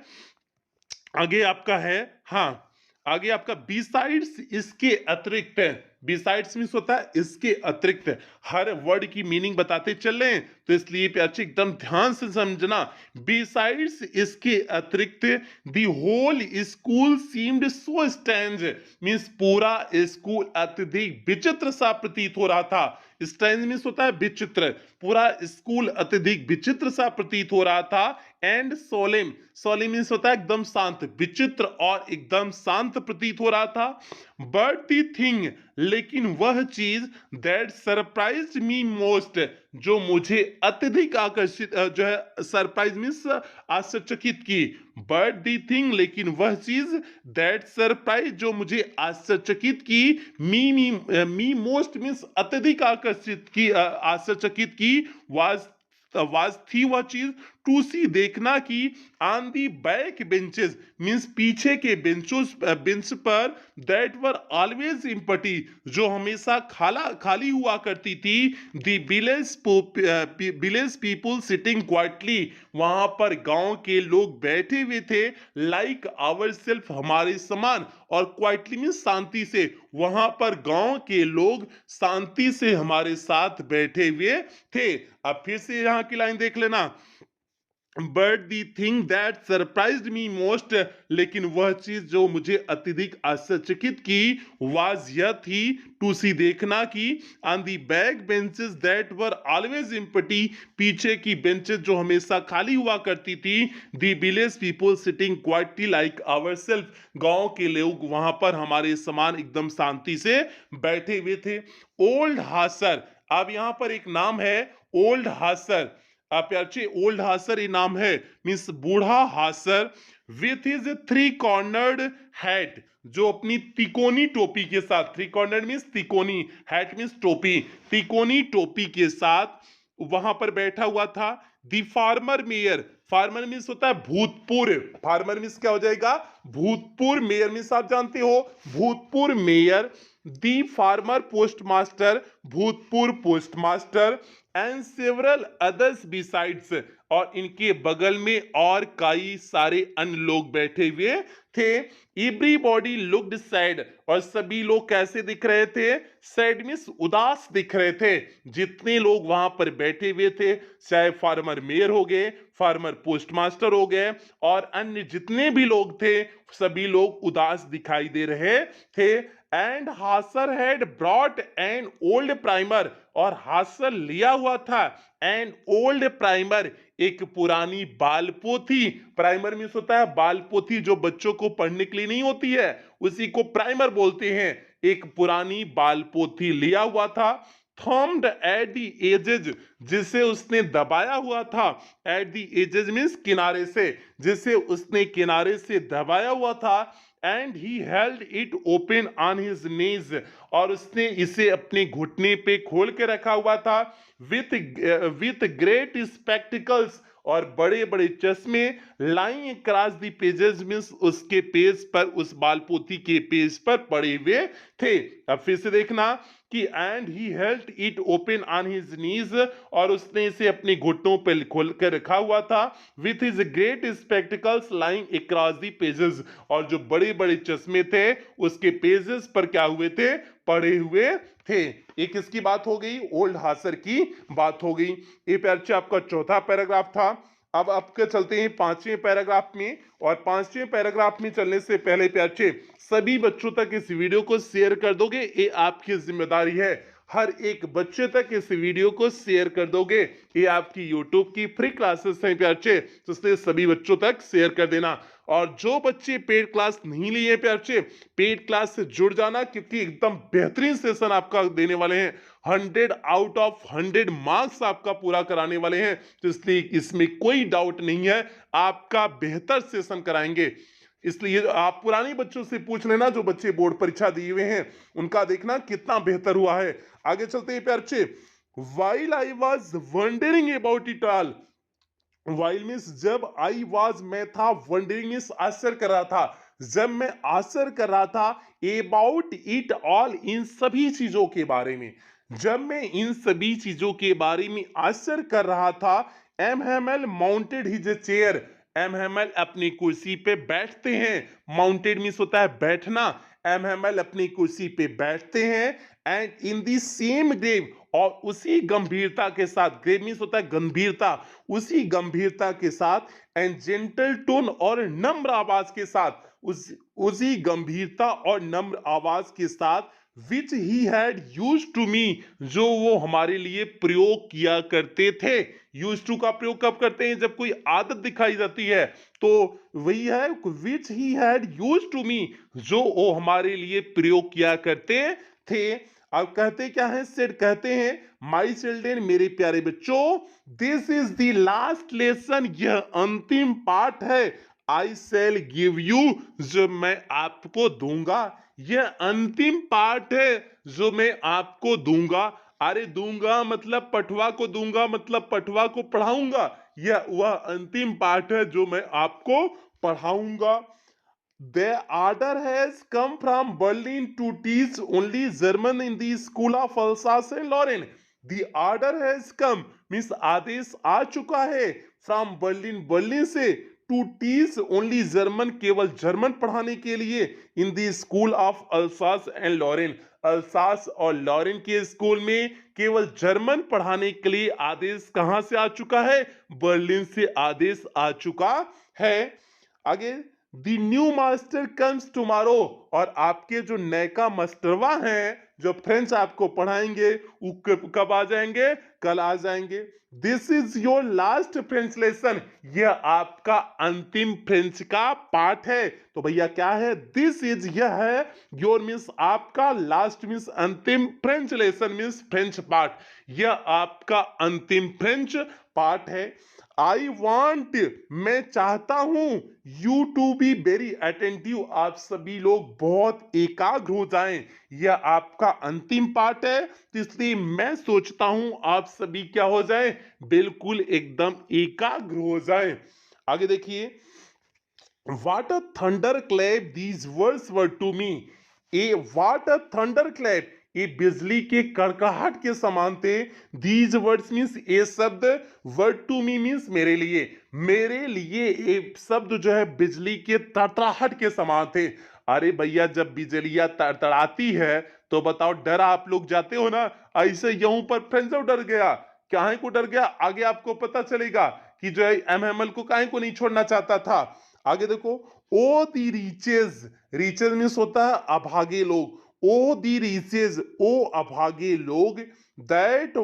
आगे आपका है, हाँ, आगे आपका बिसाइड्स, इसके अतिरिक्त। बिसाइड्स मीन्स होता है इसके अतिरिक्त। हर वर्ड की मीनिंग बताते चल रहे हैं, तो इसलिए प्यारे एकदम ध्यान से समझना। बिसाइड्स, इसके अतिरिक्त। The whole school seemed so strange, means पूरा स्कूल अत्यधिक विचित्र सा प्रतीत हो रहा था। स्ट्रेंज मीन्स होता है विचित्र, पूरा स्कूल अत्यधिक विचित्र सा प्रतीत हो रहा था। एंड सोलेम, सोलेम मीन्स होता है एकदम शांत, विचित्र और एकदम शांत प्रतीत हो रहा था। बट दी थिंग, लेकिन वह चीज, दैट सरप्राइज्ड मी मोस्ट, जो मुझे अत्यधिक आकर्षित जो है सरप्राइज मीन्स आश्चर्यचकित की। बट दी थिंग, लेकिन वह चीज, दैट सरप्राइज, जो मुझे आश्चर्यचकित की, मी मोस्ट मीन्स अत्यधिक आकर्षित की, आश्चर्यचकित की, वाज थी वह चीज, टू सी, देखना की, on the back benches means पीछे के बेंच पर, दैट वर ऑलवेज एम्प्टी, जो हमेशा खाली हुआ करती थी। The village people sitting quietly, वहां पर गांव के लोग बैठे हुए थे। लाइक आवर सेल्फ, हमारे समान, और क्वाइटली मीन्स शांति से, वहां पर गांव के लोग शांति से हमारे साथ बैठे हुए थे। अब फिर से यहां की लाइन देख लेना। But the thing that surprised me most, लेकिन वह चीज जो मुझे अत्यधिक आश्चर्यचकित की, वाज, यह थी, टू सी, देखना की, on the back benches that were always empty, पीछे की बेंचेस जो हमेशा खाली हुआ करती थी। The village people sitting quietly like ourselves, गांव के लोग वहां पर हमारे समान एकदम शांति से बैठे हुए थे। ओल्ड हासर, अब यहां पर एक नाम है ओल्ड हासर। आप यार ओल्ड हासर ये नाम है, मीन्स बूढ़ा Hauser. With his three cornered hat, जो अपनी तिकोनी टोपी के साथ, थ्री कॉर्नर्ड मीन्स तिकोनी, हैट मीन्स टोपी, तिकोनी टोपी के साथ वहां पर बैठा हुआ था। The farmer mayor, farmer means होता है भूतपूर्व, फार्मर मीन्स क्या हो जाएगा, भूतपूर्व, मेयर मीन्स आप जानते हो भूतपूर्व मेयर, दी फार्मर पोस्टमास्टर, भूतपूर्व postmaster, and several others besides, और इनके बगल में और कई सारे अन्य लोग बैठे हुए थे। एवरीबॉडी लुक्ड सैड, और सभी लोग कैसे दिख रहे थे, सैड मीन्स उदास दिख रहे थे। जितने लोग वहां पर बैठे हुए थे, चाहे फार्मर मेयर हो गए, फार्मर पोस्टमास्टर हो गए, और अन्य जितने भी लोग थे, सभी लोग उदास दिखाई दे रहे थे। And Hauser had brought an old primer, और हासर लिया हुआ था एन ओल्ड प्राइमर, एक पुरानी बाल पोथी। प्राइमर मीन्स होता है बाल पोथी, जो बच्चों को पढ़ने के लिए नहीं होती है, उसी को प्राइमर बोलते हैं। एक पुरानी बाल पोथी लिया हुआ था। थम्ड एट दी एजेज, जिसे उसने दबाया हुआ था, एट दी एजेज मीन्स किनारे से, जिसे उसने किनारे से दबाया हुआ था। And he held it open on his knees, और उसने इसे अपने घुटने पे खोल के रखा हुआ था। विथ ग्रेट स्पेक्टिकल्स, और बड़े बड़े चश्मे, lying across the pages means उसके पेज पर, उस बालपोथी के पेज पर पड़े हुए थे। अब फिर से देखना कि and he held it open on his knees, और उसने इसे अपने घुटनों पर खोल कर रखा हुआ था। With his great spectacles lying across the pages, और जो बड़े बड़े चश्मे थे उसके पेजेस पर क्या हुए थे, पड़े हुए थे। एक इसकी बात हो गई, ओल्ड हासर की बात हो गई। ये प्यारे आपका चौथा पैराग्राफ था। अब आपके चलते हैं पांचवें पैराग्राफ में, और पांचवें पैराग्राफ में चलने से पहले प्यारे सभी बच्चों तक इस वीडियो को शेयर कर दोगे, ये आपकी जिम्मेदारी है। हर एक बच्चे तक इस वीडियो को शेयर कर दोगे, ये आपकी YouTube की फ्री क्लासेस हैं प्यारे, तो इसलिए सभी बच्चों तक शेयर कर देना। और जो बच्चे पेड क्लास नहीं लिए प्यारे, पेड क्लास से जुड़ जाना, क्योंकि एकदम बेहतरीन सेशन आपका देने वाले हैं। 100 आउट ऑफ 100 मार्क्स आपका पूरा कराने वाले हैं, तो इसलिए इसमें कोई डाउट नहीं है, आपका बेहतर सेशन कराएंगे। इसलिए आप पुराने बच्चों से पूछ लेना, जो बच्चे बोर्ड परीक्षा दिए हुए हैं, उनका देखना कितना बेहतर हुआ है। आगे चलते हैं प्यारे। While I was wondering about it all, while means जब, आई वॉज मैं था, वंडरिंग मीन्स आश्चर्य कर रहा था, जब मैं आश्चर्य कर रहा था, अबाउट इट ऑल इन सभी चीजों के बारे में, जब मैं इन सभी चीजों के बारे में आश्चर्य कर रहा था। एमहेमल माउंटेड हिज चेयर, एमहेमल अपनी कुर्सी पे बैठते हैं, माउंटेड मीन्स होता है बैठना, एमहेमल अपनी कुर्सी पे बैठते हैं। And in the same grave, और उसी गंभीरता के साथ, ग्रेव मीन्स होता है गंभीरता, उसी गंभीरता के साथ, एंड जेंटल टोन, और नम्र आवाज के साथ, उसी गंभीरता और नम्र आवाज के साथ, which he had used to me, जो वो हमारे लिए प्रयोग किया करते थे। यूज टू का प्रयोग कब करते हैं, जब कोई आदत दिखाई जाती है, तो वही है which he had used to me, जो वो हमारे लिए प्रयोग किया करते थे। अब कहते क्या है, सेड कहते हैं, माई चिल्ड्रेन, मेरे प्यारे बच्चों, this is the last lesson, यह अंतिम पाठ है। आई सेल गिव यू, जो मैं आपको दूंगा, यह अंतिम पाठ है जो मैं आपको दूंगा। अरे दूंगा मतलब पठवा को दूंगा, मतलब पठवा को पढ़ाऊंगा, यह वह अंतिम पाठ है जो मैं आपको पढ़ाऊंगा। The order has come from Berlin to teach only German in the school of Alsace and Lorraine. The order has come means आदेश आ चुका है, from Berlin, बर्लिन से, to teach only German, केवल जर्मन पढ़ाने के लिए, in the school of Alsace and Lorraine, Alsace और Lauren के school में केवल जर्मन पढ़ाने के लिए आदेश कहां से आ चुका है, बर्लिन से आदेश आ चुका है। आगे, the new master comes tomorrow, और आपके जो नयका मास्टरवा हैं, जो फ्रेंच आपको पढ़ाएंगे, वो कब आ जाएंगे, कल आ जाएंगे। This is your last French lesson, यह आपका अंतिम फ्रेंच का पाठ है। तो भैया क्या है, दिस इज, यह है, योर मीन्स आपका, लास्ट मीन्स अंतिम, फ्रेंच लेसन मीन्स फ्रेंच पाठ, यह आपका अंतिम फ्रेंच पाठ है। आई वांट, मैं चाहता हूं, you to be very attentive, आप सभी लोग बहुत एकाग्र हो जाएं। यह आपका अंतिम पार्ट है, तो इसलिए मैं सोचता हूं आप सभी क्या हो जाएं, बिल्कुल एकदम एकाग्र हो जाएं। आगे देखिए, What a thunderclap these words were to me. A what a thunderclap, ये बिजली के कड़कड़ाहट के समान थे। These words means ये शब्द, word to me means मेरे लिए ये शब्द जो है बिजली के तड़तड़ाहट के समान थे। अरे भैया, जब बिजलियां तड़तड़ाती है तो बताओ, डर आप लोग जाते हो ना। ऐसे यहीं पर फ्रेंड्स डर गया, काहे को डर गया, आगे आपको पता चलेगा कि जो है एमएमएल को काहे को नहीं छोड़ना चाहता था। आगे देखो, ओ दी रीचेज, रीचेज मीन्स होता है अभागे लोग। ओ दी रीचेज, ओ अभागे लोग, that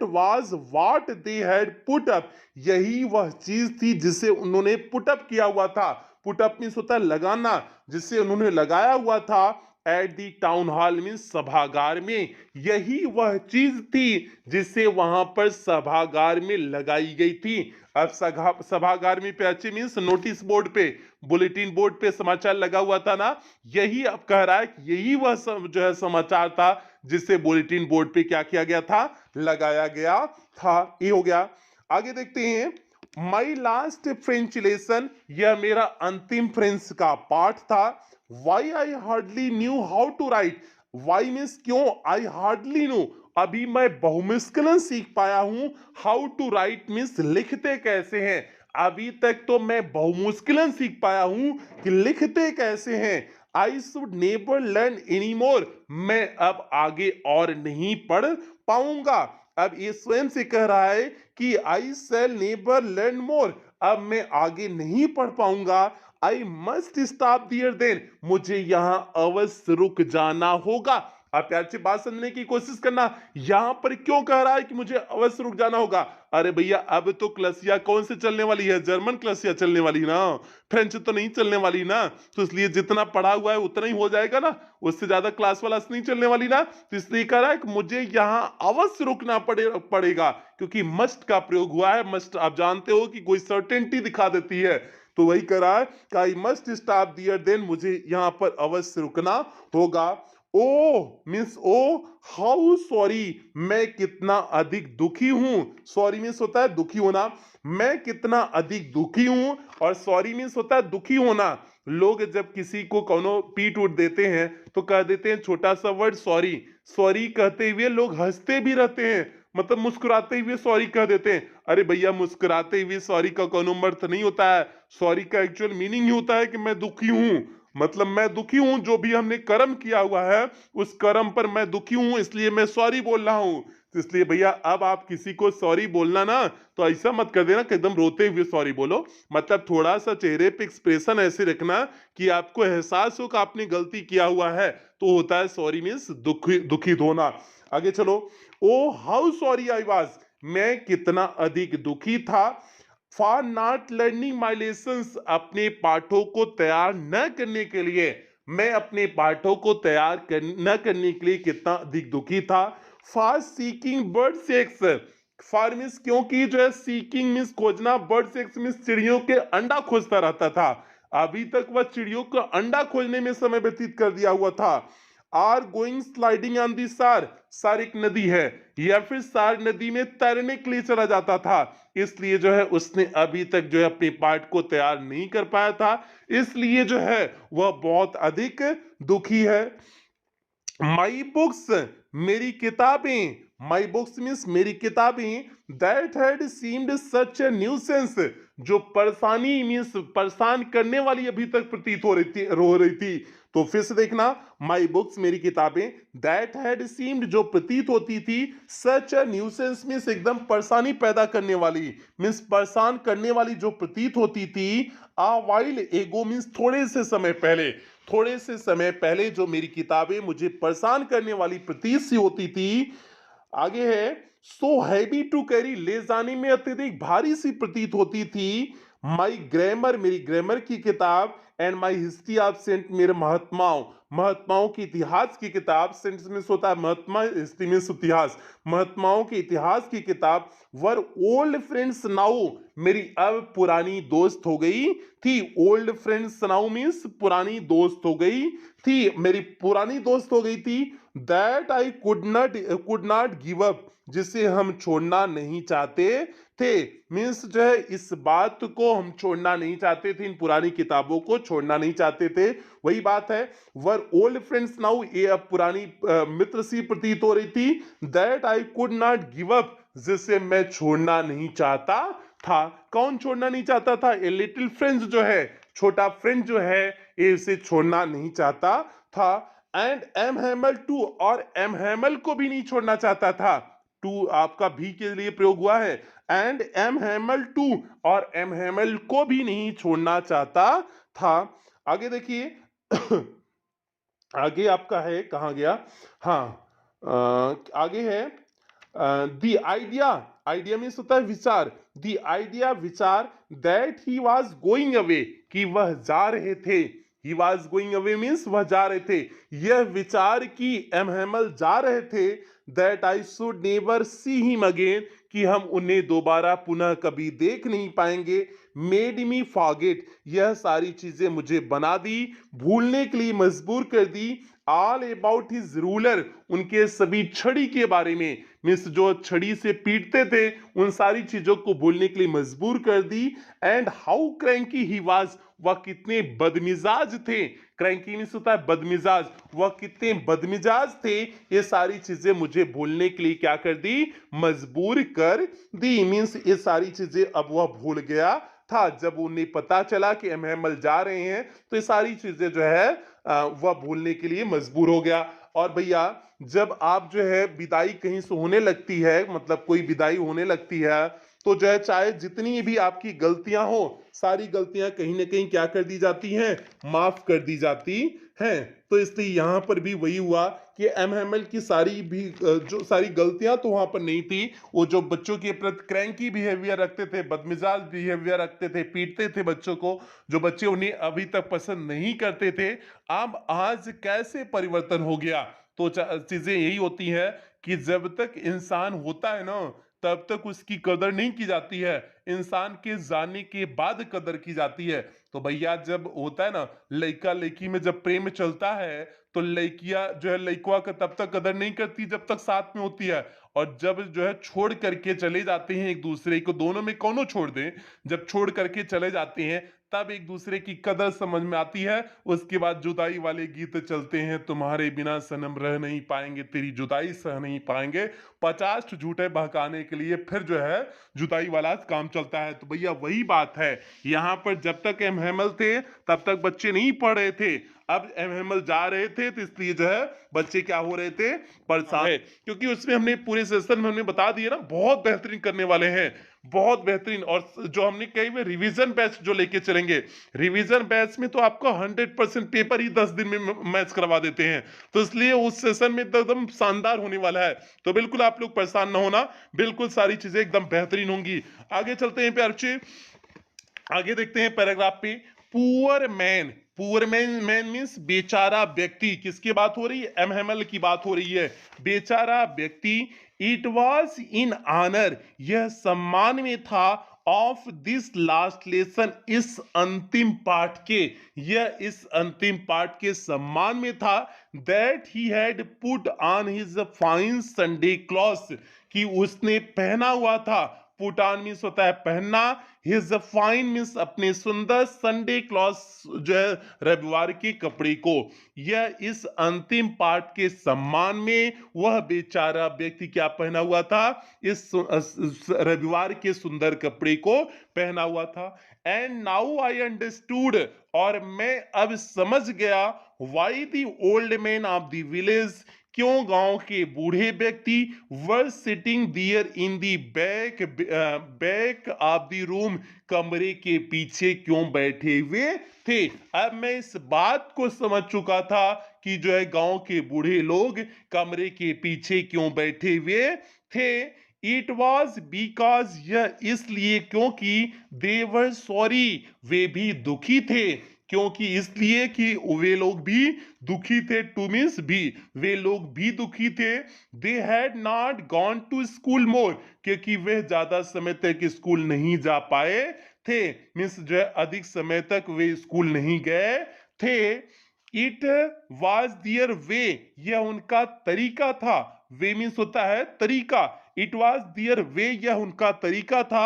was what they had put up, यही वह चीज थी जिसे उन्होंने पुटअप किया हुआ था। पुटअप मीन्स होता है लगाना, जिसे उन्होंने लगाया हुआ था। At the town hall means सभागार में, यही वह चीज थी जिसे वहां पर सभागार में लगाई गई थी। अब सभागार में पे मीन्स नोटिस बोर्ड पे, बुलेटिन बोर्ड पे समाचार लगा हुआ था ना, यही अब कह रहा है कि यही वह जो है समाचार था जिसे बुलेटिन बोर्ड पे क्या किया गया था, लगाया गया था। ये हो गया। आगे देखते हैं, माई लास्ट फ्रेंच लेसन, यह मेरा अंतिम फ्रेंच का पाठ था। Why I hardly knew how to write, why means क्यों, आई हार्डली न्यू, अभी मैं बहुमुश्किलन सीख पाया हूं। हाउ टू राइट मीन्स लिखते कैसे हैं, अभी तक तो मैं बहुमुश्किलन सीख पाया हूं कि लिखते कैसे हैं। I should never learn any more, मैं अब आगे और नहीं पढ़ पाऊंगा। अब ये स्वयं से कह रहा है कि आई शैल नेवर लर्न मोर, अब मैं आगे नहीं पढ़ पाऊंगा। I must stop there then, मुझे यहां अवश्य रुक जाना होगा। आप प्यार से बात समझने की कोशिश करना, यहां पर क्यों कह रहा है कि मुझे अवश्य रुक जाना होगा। अरे भैया, अब तो क्लसिया कौन से चलने वाली है, जर्मन क्लसिया चलने वाली ना, फ्रेंच तो नहीं चलने वाली ना। तो इसलिए जितना पढ़ा हुआ है उतना ही हो जाएगा ना, उससे ज्यादा क्लास वाला नहीं चलने वाली ना। तो इसलिए कह रहा है कि मुझे यहां अवश्य रुकना पड़ेगा, क्योंकि मस्ट का प्रयोग हुआ है। मस्ट आप जानते हो कि कोई सर्टेनिटी दिखा देती है, तो वही कह रहा है कि I must stop there then, मुझे यहां पर अवश्य रुकना होगा। Oh means oh, how sorry, मैं कितना अधिक दुखी हूं। सॉरी मीन्स होता है दुखी होना, मैं कितना अधिक दुखी हूं। और सॉरी मीन्स होता है दुखी होना। लोग जब किसी को कोनो पीट उठ देते हैं तो कह देते हैं छोटा सा वर्ड सॉरी। सॉरी कहते हुए लोग हंसते भी रहते हैं, मतलब मुस्कुराते हुए सॉरी कह देते हैं। अरे भैया, मुस्कुराते हुए सॉरी का कोनो अर्थ नहीं होता है। सॉरी का एक्चुअल मीनिंग ही होता है कि मैं दुखी हूं, मतलब मैं दुखी हूं, जो भी हमने कर्म किया हुआ है उस कर्म पर मैं दुखी हूं, इसलिए मैं सॉरी बोल रहा हूं। तो इसलिए भैया, अब आप किसी को सॉरी बोलना ना, तो ऐसा मत कर देना कि एकदम रोते हुए सॉरी बोलो, मतलब थोड़ा सा चेहरे पे एक्सप्रेशन ऐसे रखना कि आपको एहसास हो कि आपने गलती किया हुआ है, तो होता है सॉरी मीन्स दुखी, दुखित होना। आगे चलो, ओ हाउ सॉरी आई वाज, मैं कितना अधिक दुखी था। For not learning my lessons, अपने पाठों को तैयार न करने के लिए, मैं अपने पाठों को तैयार न करने के लिए कितना अधिक दुखी था। For seeking bird sex, for means क्योंकि जो है सीकिंग मीन्स खोजना, बर्ड सेक्स मीन्स चिड़ियों के अंडा खोजता रहता था। अभी तक वह चिड़ियों का अंडा खोजने में समय व्यतीत कर दिया हुआ था। Are going sliding on the Saar, Saar एक नदी है, या फिर सार नदी में तैरने के लिए चला जाता था, इसलिए जो है उसने अभी तक जो है अपने पाठ को तैयार नहीं कर पाया था, इसलिए जो है वह बहुत अधिक दुखी है। माई बुक्स, मेरी किताबें, माई बुक्स मीन्स मेरी किताबें, that had seemed such A nuisance, जो परेशानी मीन्स परेशान करने वाली अभी तक प्रतीत हो रही थी। तो फिर से देखना, माई बुक्स मेरी किताबें, दैट हैड सीम्ड जो प्रतीत होती थी, सच ए न्यूसेंस मीन्स एकदम परेशानी पैदा करने वाली, मीन्स परेशान करने वाली जो प्रतीत होती थी। आ वाइल एगो मीन्स थोड़े से समय पहले, थोड़े से समय पहले जो मेरी किताबें मुझे परेशान करने वाली प्रतीत सी होती थी। आगे है, सो हैवी टू कैरी, ले जाने में अत्यधिक भारी सी प्रतीत होती थी। माई ग्रामर मेरी ग्रामर की किताब and my history of saint मेरे महात्माओं महात्माओं के इतिहास की किताब। सेंट मीन्स होता है महात्मा, हिस्ट्री मीन्स इतिहास, महात्माओं के इतिहास की किताब वर ओल्ड फ्रेंड्स नाउ मेरी अब पुरानी दोस्त हो गई थी। ओल्ड फ्रेंड्स नाउ मीन्स पुरानी दोस्त हो गई थी, मेरी पुरानी दोस्त हो गई थी। That I could not give up जिसे हम छोड़ना नहीं चाहते थे। मीन्स जो है इस बात को हम छोड़ना नहीं चाहते थे, इन पुरानी किताबों को छोड़ना नहीं चाहते थे। वही बात है, वर ओल्ड फ्रेंड्स नाउ, ये अब पुरानी मित्र सी प्रतीत हो रही थी। That I could not give up जिसे मैं छोड़ना नहीं चाहता था। कौन छोड़ना नहीं चाहता था? ए लिटिल फ्रेंड जो है, छोटा फ्रेंड जो है, ये इसे छोड़ना नहीं चाहता था। एंड एम हैमल टू, और एम हैमल को भी नहीं छोड़ना चाहता था। टू आपका भी के लिए प्रयोग हुआ है। एंड एम हैमल टू, और एम हैमल को भी नहीं छोड़ना चाहता था। आगे देखिए आगे आपका है, कहाँ गया, हाँ आगे है द आइडिया। आइडिया मीन्स होता है विचार। द आइडिया विचार that he was going away, कि वह जा रहे थे। He was going away means वह जा रहे थे। यह विचार कि एम हैमल जा रहे थे, that I should never see him again, कि हम उन्हें दोबारा पुनः कभी देख नहीं पाएंगे। मेड मी फॉरगेट, यह सारी चीजें मुझे बना दी, भूलने के लिए मजबूर कर दी। ऑल अबाउट हिज रूलर, उनके सभी छड़ी के बारे में, मीन्स जो छड़ी से पीटते थे, उन सारी चीजों को भूलने के लिए मजबूर कर दी। And how cranky he was, वह कितने बदमिजाज थे। क्रैंकी मीन्स होता है बदमिजाज, वह कितने बदमिजाज थे, ये सारी चीजें मुझे भूलने के लिए क्या कर दी, मजबूर कर दी। मीन्स ये सारी चीजें अब वह भूल गया था। जब उन्हें पता चला कि एमएमएल जा रहे हैं, तो ये सारी चीजें जो है वह भूलने के लिए मजबूर हो गया। और भैया जब आप जो है विदाई कहीं से होने लगती है, मतलब कोई विदाई होने लगती है, तो जो है चाहे जितनी भी आपकी गलतियां हो, सारी गलतियां कहीं ना कहीं क्या कर दी जाती हैं, माफ कर दी जाती हैं। तो इसलिए यहां पर भी वही हुआ कि एमएमएल की सारी भी जो सारी गलतियां तो वहां पर नहीं थी। वो जो बच्चों के प्रति क्रैंकी बिहेवियर रखते थे, बदमिजाज बिहेवियर रखते थे, पीटते थे बच्चों को, जो बच्चे उन्हें अभी तक पसंद नहीं करते थे, अब आज कैसे परिवर्तन हो गया। तो चीजें यही होती है कि जब तक इंसान होता है ना, तब तक उसकी कदर नहीं की जाती है, इंसान के जाने के बाद कदर की जाती है। तो भैया जब होता है ना, लड़का लड़की में जब प्रेम चलता है, तो लड़कियां जो है लड़कुआ का तब तक कदर नहीं करती जब तक साथ में होती है। और जब जो है छोड़ करके चले जाते हैं एक दूसरे को, दोनों में कौनों छोड़ दे, जब छोड़ करके चले जाते हैं तब एक दूसरे की कदर समझ में आती है। उसके बाद जुदाई वाले गीत चलते हैं, तुम्हारे बिना सनम रह नहीं पाएंगे, तेरी जुदाई सह नहीं पाएंगे, 50 झूठे बहकाने के लिए फिर जो है जुदाई वाला काम चलता है। तो भैया वही बात है, यहाँ पर जब तक एम हैमल थे तब तक बच्चे नहीं पढ़ रहे थे, अब एम हैमल जा रहे थे तो इसलिए जो है बच्चे क्या हो रहे थे, परेशान है। क्योंकि उसमें हमने पूरे सेशन में हमने बता दिया ना, बहुत बेहतरीन करने वाले हैं, बहुत बेहतरीन। और जो हमने कही में रिवीजन बैच जो लेके चलेंगे, रिवीजन बैच में तो आपका 100% पेपर ही 10 दिन में मैच करवा देते हैं। तो इसलिए उस सेशन में एकदम शानदार होने वाला है। तो बिल्कुल आप लोग परेशान ना होना, बिल्कुल सारी चीजें एकदम बेहतरीन होंगी। आगे चलते हैं प्यारे बच्चे, आगे देखते हैं पैराग्राफ पे। Poor man, poor man, man means बेचारा व्यक्ति, किसकी बात हो रही है, एम हैमल की बात हो रही है, बेचारा व्यक्ति। इट वॉज इन ऑनर, यह सम्मान में था, ऑफ दिस लास्ट लेसन, इस अंतिम पाठ के, यह इस अंतिम पाठ के सम्मान में था। That he had put on his fine Sunday cloth, कि उसने पहना हुआ था, पुट ऑन मीन्स होता है पहनना, हिज फाइन मीन्स अपने सुंदर, संडे क्लॉथ जो है रविवार के कपड़े को। यह इस अंतिम पाठ के सम्मान में वह बेचारा व्यक्ति क्या पहना हुआ था, इस रविवार के सुंदर कपड़े को पहना हुआ था। एंड नाउ आई अंडरस्टूड, और मैं अब समझ गया, why the old man of the village, क्यों गांव के बूढ़े व्यक्ति, were sitting there in the back of the room, कमरे के पीछे क्यों बैठे हुए थे। अब मैं इस बात को समझ चुका था कि जो है गांव के बूढ़े लोग कमरे के पीछे क्यों बैठे हुए थे। इट वॉज बिकॉज यह इसलिए क्योंकि दे वर सॉरी, वे भी दुखी थे, क्योंकि इसलिए कि वे लोग भी दुखी थे, टू मीन्स भी, वे लोग भी दुखी थे। They had not gone to school more, क्योंकि वे ज्यादा समय तक स्कूल नहीं जा पाए थे, मीन्स जो है अधिक समय तक वे स्कूल नहीं गए थे। इट वॉज दियर वे, यह उनका तरीका था, वे मीन्स होता है तरीका, इट वॉज दियर वे, यह उनका तरीका था,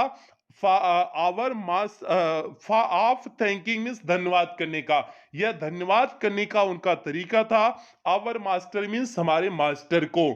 our mass of thanking means धन्यवाद करने का, यह धन्यवाद करने का उनका तरीका था, आवर मास्टर मीन्स हमारे मास्टर को,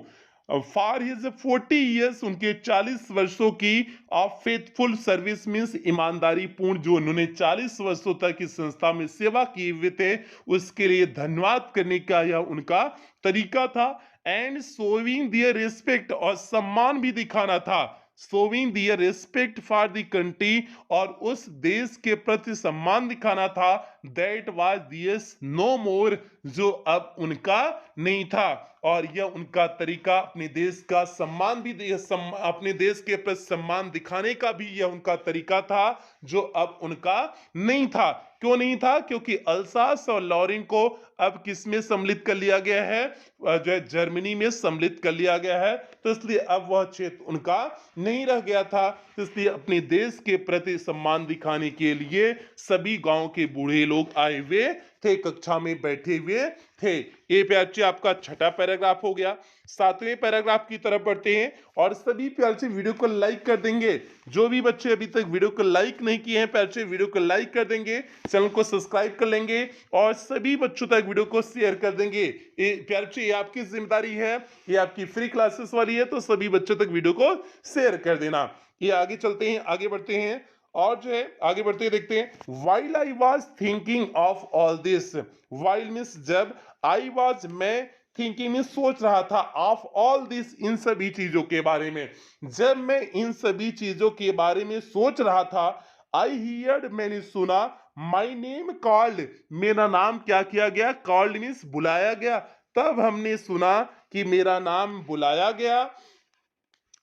फॉर हिज 40 ईयर्स, उनके 40 वर्षों की ऑफ फेथफुल सर्विस मीन्स ईमानदारी पूर्ण, जो उन्होंने 40 वर्षों तक इस संस्था में सेवा किए हुए थे, उसके लिए धन्यवाद करने का यह उनका तरीका था। एंड शोविंग दियर रिस्पेक्ट, और सम्मान भी दिखाना था, showing their respect for the country, और उस देश के प्रति सम्मान दिखाना था, that was theirs no more, जो अब उनका नहीं था। और यह उनका तरीका अपने देश का सम्मान भी अपने देश के प्रति सम्मान दिखाने का भी यह उनका तरीका था, जो अब उनका नहीं था। क्यों नहीं था? क्योंकि अल्सास और लॉरेन को अब किसमें सम्मिलित कर लिया गया है, जो है जर्मनी में सम्मिलित कर लिया गया है, तो इसलिए अब वह क्षेत्र उनका नहीं रह गया था। तो इसलिए अपने देश के प्रति सम्मान दिखाने के लिए सभी गांव के बूढ़े लोग आए हुए थे, कक्षा में बैठे हुए थे। ये प्यार आपका छठा पैराग्राफ हो गया। सातवें पैराग्राफ की तरफ बढ़ते हैं, और सभी प्यार से वीडियो को लाइक कर देंगे। जो भी बच्चे अभी तक वीडियो को लाइक नहीं किए हैं, प्यार से वीडियो को लाइक कर देंगे, चैनल को सब्सक्राइब कर लेंगे, और सभी बच्चों तक वीडियो को शेयर कर देंगे। ये प्यार से ये आपकी जिम्मेदारी है, ये आपकी फ्री क्लासेस वाली है, तो सभी बच्चों तक वीडियो को शेयर कर देना। ये आगे चलते हैं, आगे बढ़ते हैं, और जो है आगे बढ़ते हैं, देखते हैं। While I was thinking of all this, while means जब, आई वॉज मैं, थिंकिंग में सोच रहा था, ऑफ ऑल दिस इन सभी चीजों के बारे में, जब मैं इन सभी चीजों के बारे में सोच रहा था, आई हियर्ड मैंने सुना, माई नेम कॉल्ड, मेरा नाम क्या किया गया, कॉल्ड मीन्स बुलाया गया, तब हमने सुना कि मेरा नाम बुलाया गया।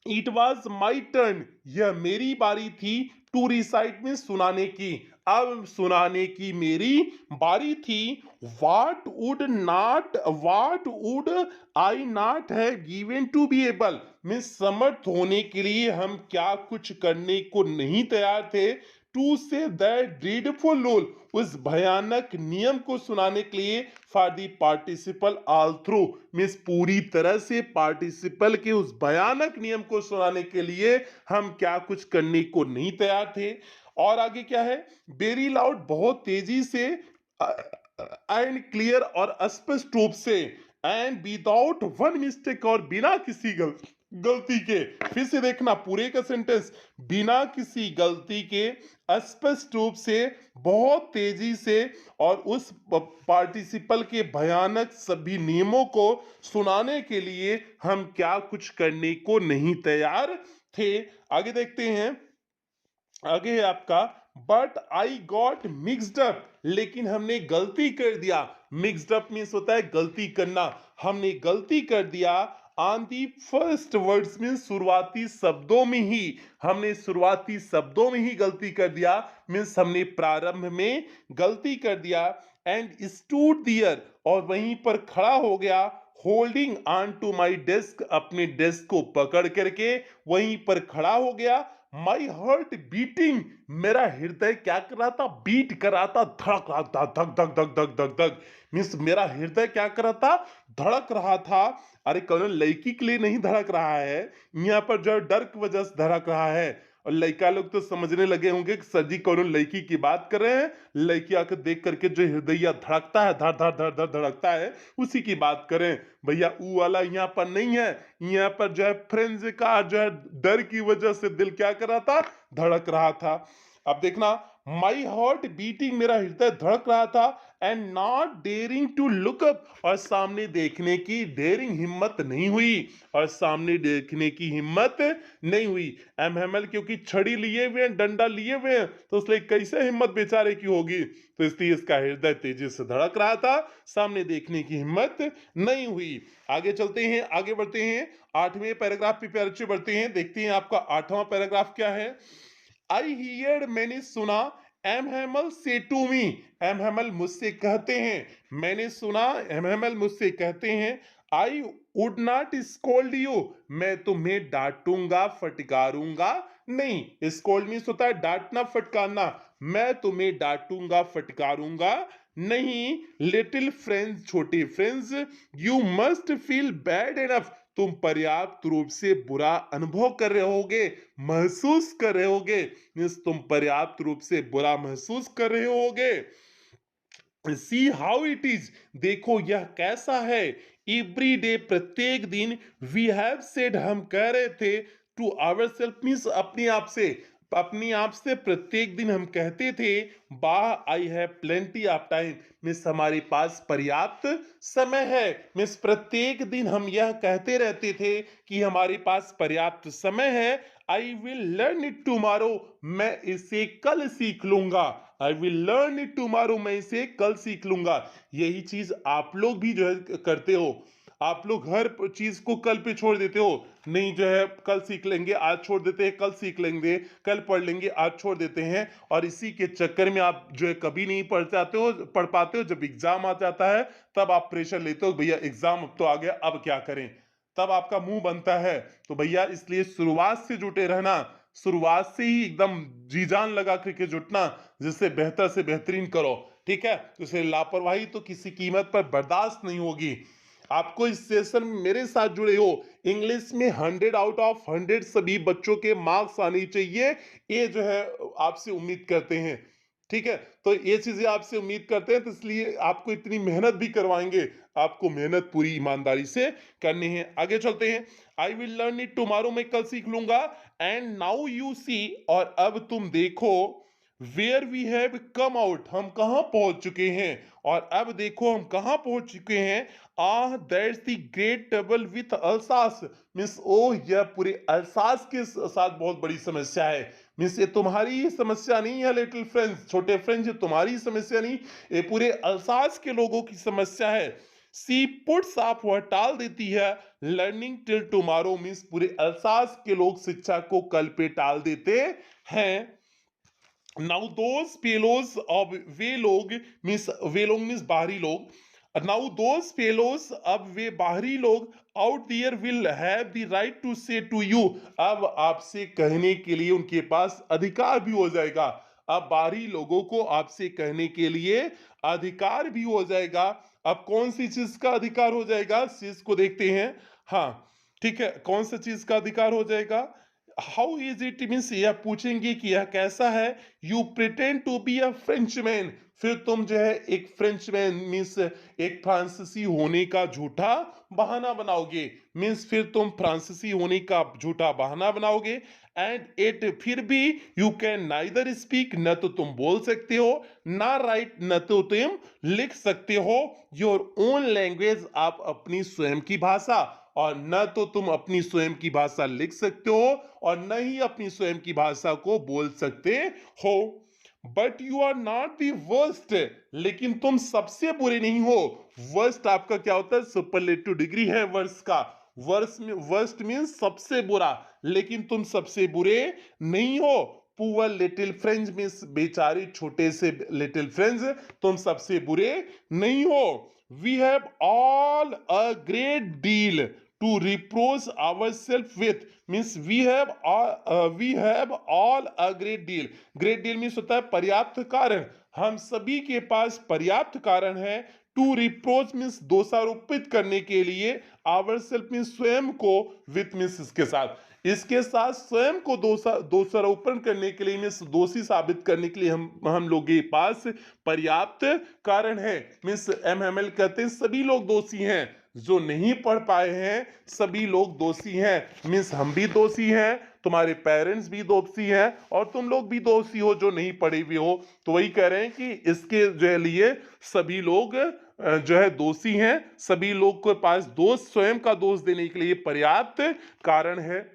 इट वॉज माई टर्न, यह मेरी बारी थी, टू रिसाइट में सुनाने की, अब सुनाने की मेरी बारी थी। वाट वुड आई नॉट है गिवन टू बी एबल, में समर्थ होने के लिए हम क्या कुछ करने को नहीं तैयार थे, टू से दैट ड्रीडफुल रूल, उस भयानक नियम को सुनाने के लिए, for the participle all through, means पूरी तरह से पार्टिसिपल के उस भयानक नियम को सुनाने के लिए हम क्या कुछ करने को नहीं तैयार थे। और आगे क्या है, वेरी लाउड, बहुत तेजी से, एंड क्लियर, और स्पष्ट रूप से, एंड विदाउट वन मिस्टेक, और बिना किसी गलती के, फिर से देखना पूरे का सेंटेंस, बिना किसी गलती के, स्पष्ट रूप से, बहुत तेजी से, और उस पार्टिसिपल के भयानक सभी नियमों को सुनाने के लिए हम क्या कुछ करने को नहीं तैयार थे। आगे देखते हैं, आगे है आपका, but I got mixed up, लेकिन हमने गलती कर दिया, मिक्सड अप मीन्स होता है गलती करना, हमने गलती कर दिया, on the first words means शुरुआती शब्दों में ही, हमने शुरुआती शब्दों में ही गलती कर दिया, मीन्स हमने प्रारंभ में गलती कर दिया। एंड स्टूड दियर, और वहीं पर खड़ा हो गया, holding on to my desk, अपने डेस्क को पकड़ करके वहीं पर खड़ा हो गया। माई हार्ट बीटिंग, मेरा हृदय क्या कर रहा था, बीट कर रहा था, धड़क रहा था, धक धक धक धक धक धक, मीन्स मेरा हृदय क्या कर रहा था, धड़क रहा था। अरे कौन लड़की के लिए नहीं धड़क रहा है, यहाँ पर जो डर की वजह से धड़क रहा है। और लड़का लोग तो समझने लगे होंगे कि सर जी कौन लड़की की बात कर रहे हैं, लड़की आकर देख करके जो हृदय धड़कता है, धड़ धड़ धड़ धड़ धड़कता है, उसी की बात करें भैया। ऊ वाला यहाँ पर नहीं है, यहाँ पर जो है फ्रेंड्स का जो है डर की वजह से दिल क्या कर रहा था, धड़क रहा था। अब देखना, माई हार्ट बीटिंग, मेरा हृदय धड़क रहा था, and not daring to look up, और सामने देखने की डेयरिंग हिम्मत नहीं हुई, और सामने देखने की हिम्मत नहीं हुई। एमहेमल क्योंकि छड़ी लिए हुए हैं, डंडा लिए हुए हैं, तो इसलिए कैसे हिम्मत बेचारे की होगी, तो इसलिए इसका हृदय तेजी से धड़क रहा था, सामने देखने की हिम्मत नहीं हुई। आगे चलते हैं, आगे बढ़ते हैं, 8वें पैराग्राफ पे पीछे बढ़ते हैं, देखते हैं आपका 8वां पैराग्राफ क्या है। आई हियर, मैंने सुना, एम हैमल से टू मी, एम हैमल मुझसे कहते हैं, मैंने सुना, एम हैमल मुझसे कहते हैं, I would not scold you, मैं तुम्हें डांटूंगा फटकारूंगा नहीं। स्कोल्ड मीन्स होता है डांटना फटकारना, मैं तुम्हें डांटूंगा फटकारूंगा नहीं। लिटिल फ्रेंड्स, छोटे friends, you must feel bad enough, तुम पर्याप्त रूप से बुरा अनुभव कर रहे होगे, महसूस कर रहे होगे, मीन्स तुम पर्याप्त रूप से बुरा महसूस कर रहे होगे। सी हाउ इट इज, देखो यह कैसा है। एवरी डे, प्रत्येक दिन, वी हैव सेड, हम कह रहे थे, टू आवर सेल्फ मीन्स अपने आप से, अपने आप से प्रत्येक दिन हम कहते थे, वाह I have plenty of time, means हमारे पास पर्याप्त समय है। मीन्स प्रत्येक दिन हम यह कहते रहते थे कि हमारे पास पर्याप्त समय है। I will learn it tomorrow, मैं इसे कल सीख लूंगा। I will learn it tomorrow, मैं इसे कल सीख लूंगा। यही चीज आप लोग भी जो है करते हो, आप लोग हर चीज को कल पे छोड़ देते हो, नहीं जो है कल सीख लेंगे, आज छोड़ देते हैं, कल सीख लेंगे, कल पढ़ लेंगे, आज छोड़ देते हैं, और इसी के चक्कर में आप जो है कभी नहीं पढ़ पाते हो। जब एग्जाम आ जाता है तब आप प्रेशर लेते हो, भैया एग्जाम अब तो आ गया, अब क्या करें, तब आपका मुंह बनता है। तो भैया इसलिए शुरुआत से जुटे रहना, शुरुआत से ही एकदम जी जान लगा करके जुटना, जिससे बेहतर से बेहतरीन करो, ठीक है। तो इसे लापरवाही तो किसी कीमत पर बर्दाश्त नहीं होगी। आपको इस सेशन में मेरे साथ जुड़े हो, इंग्लिश में 100 आउट ऑफ 100 सभी बच्चों के मार्क्स आने चाहिए, ये जो है आपसे उम्मीद करते हैं, ठीक है। तो ये चीजें आपसे उम्मीद करते हैं, तो इसलिए आपको इतनी मेहनत भी करवाएंगे, आपको मेहनत पूरी ईमानदारी से करनी है। आगे चलते हैं, I will learn it tomorrow, मैं कल सीख लूंगा। एंड नाउ यू सी, और अब तुम देखो, where we have come out, हम कहां पहुंच चुके हैं, और अब देखो हम कहां पहुंच चुके हैं। That's the great trouble with Alsace, means ओ यह पूरे अल्सास के साथ बहुत बड़ी समस्या है। मीन्स ये तुम्हारी ही समस्या नहीं है लिटिल फ्रेंड्स, छोटे फ्रेंड्स, ये तुम्हारी समस्या नहीं, ये पूरे अल्सास के लोगों की समस्या है। सी पुट्स आप, वह टाल देती है, लर्निंग टिल टुमारो, मीन्स पूरे अल्सास के लोग शिक्षा को कल पे टाल देते हैं। नाउ दोज फेलोज, अब वे लोग, मीन्स वे लोग मीन्स बाहरी लोग, नाउ दोज फेलोज, अब वे बाहरी लोग, out there will have the right to say to you, अब आपसे कहने के लिए उनके पास अधिकार भी हो जाएगा। अब बाहरी लोगों को आपसे कहने के लिए अधिकार भी हो जाएगा। अब कौन सी चीज का अधिकार हो जाएगा, चीज को देखते हैं। हाँ ठीक है, कौन सा चीज का अधिकार हो जाएगा। हाउ इज इट, मीन्स यह पूछेंगे कि यह कैसा है। You pretend to be a Frenchman, फिर तुम जो है एक फ्रेंचमैन मीन्स एक फ्रांसीसी होने का झूठा बहाना बनाओगे, मीन्स फिर तुम फ्रांसीसी होने का झूठा बहाना बनाओगे। एंड इट, फिर भी, यू कैन नाइदर स्पीक, न तो तुम बोल सकते हो, ना राइट, न तो तुम लिख सकते हो, योर ओन लैंग्वेज, आप अपनी स्वयं की भाषा, और न तो तुम अपनी स्वयं की भाषा लिख सकते हो, और न ही अपनी स्वयं की भाषा को बोल सकते हो। But you are not the worst, लेकिन तुम सबसे बुरे नहीं हो। वर्स्ट आपका क्या होता है, सुपरलेटिव डिग्री है वर्स्ट का। वर्स्ट में, वर्स्ट मीन्स सबसे बुरा, लेकिन तुम सबसे बुरे नहीं हो। पुअर लिटिल फ्रेंड्स मीन्स बेचारे छोटे से लिटिल फ्रेंड्स, तुम सबसे बुरे नहीं हो। We have all a great deal to reproach ourselves with, means we have all a great deal, great deal means होता है पर्याप्त कारण, हम सभी के पास पर्याप्त कारण है। टू रिप्रोच मीन्स दोषारोपित करने के लिए, आवर सेल्फ मीन्स स्वयं को, विथ मीन्स इसके साथ स्वयं को दोषारोपण करने के लिए, मीन्स दोषी साबित करने के लिए हम लोग के पास पर्याप्त कारण है। मीन्स एमएमएल कहते हैं सभी लोग दोषी हैं, जो नहीं पढ़ पाए हैं सभी लोग दोषी हैं, मीन्स हम भी दोषी हैं, तुम्हारे पेरेंट्स भी दोषी हैं और तुम लोग भी दोषी हो जो नहीं पढ़े हुए हो। तो वही कह रहे हैं कि इसके जो है लिए सभी लोग जो है दोषी हैं, सभी लोग के पास दोष, स्वयं का दोष देने के लिए पर्याप्त कारण है।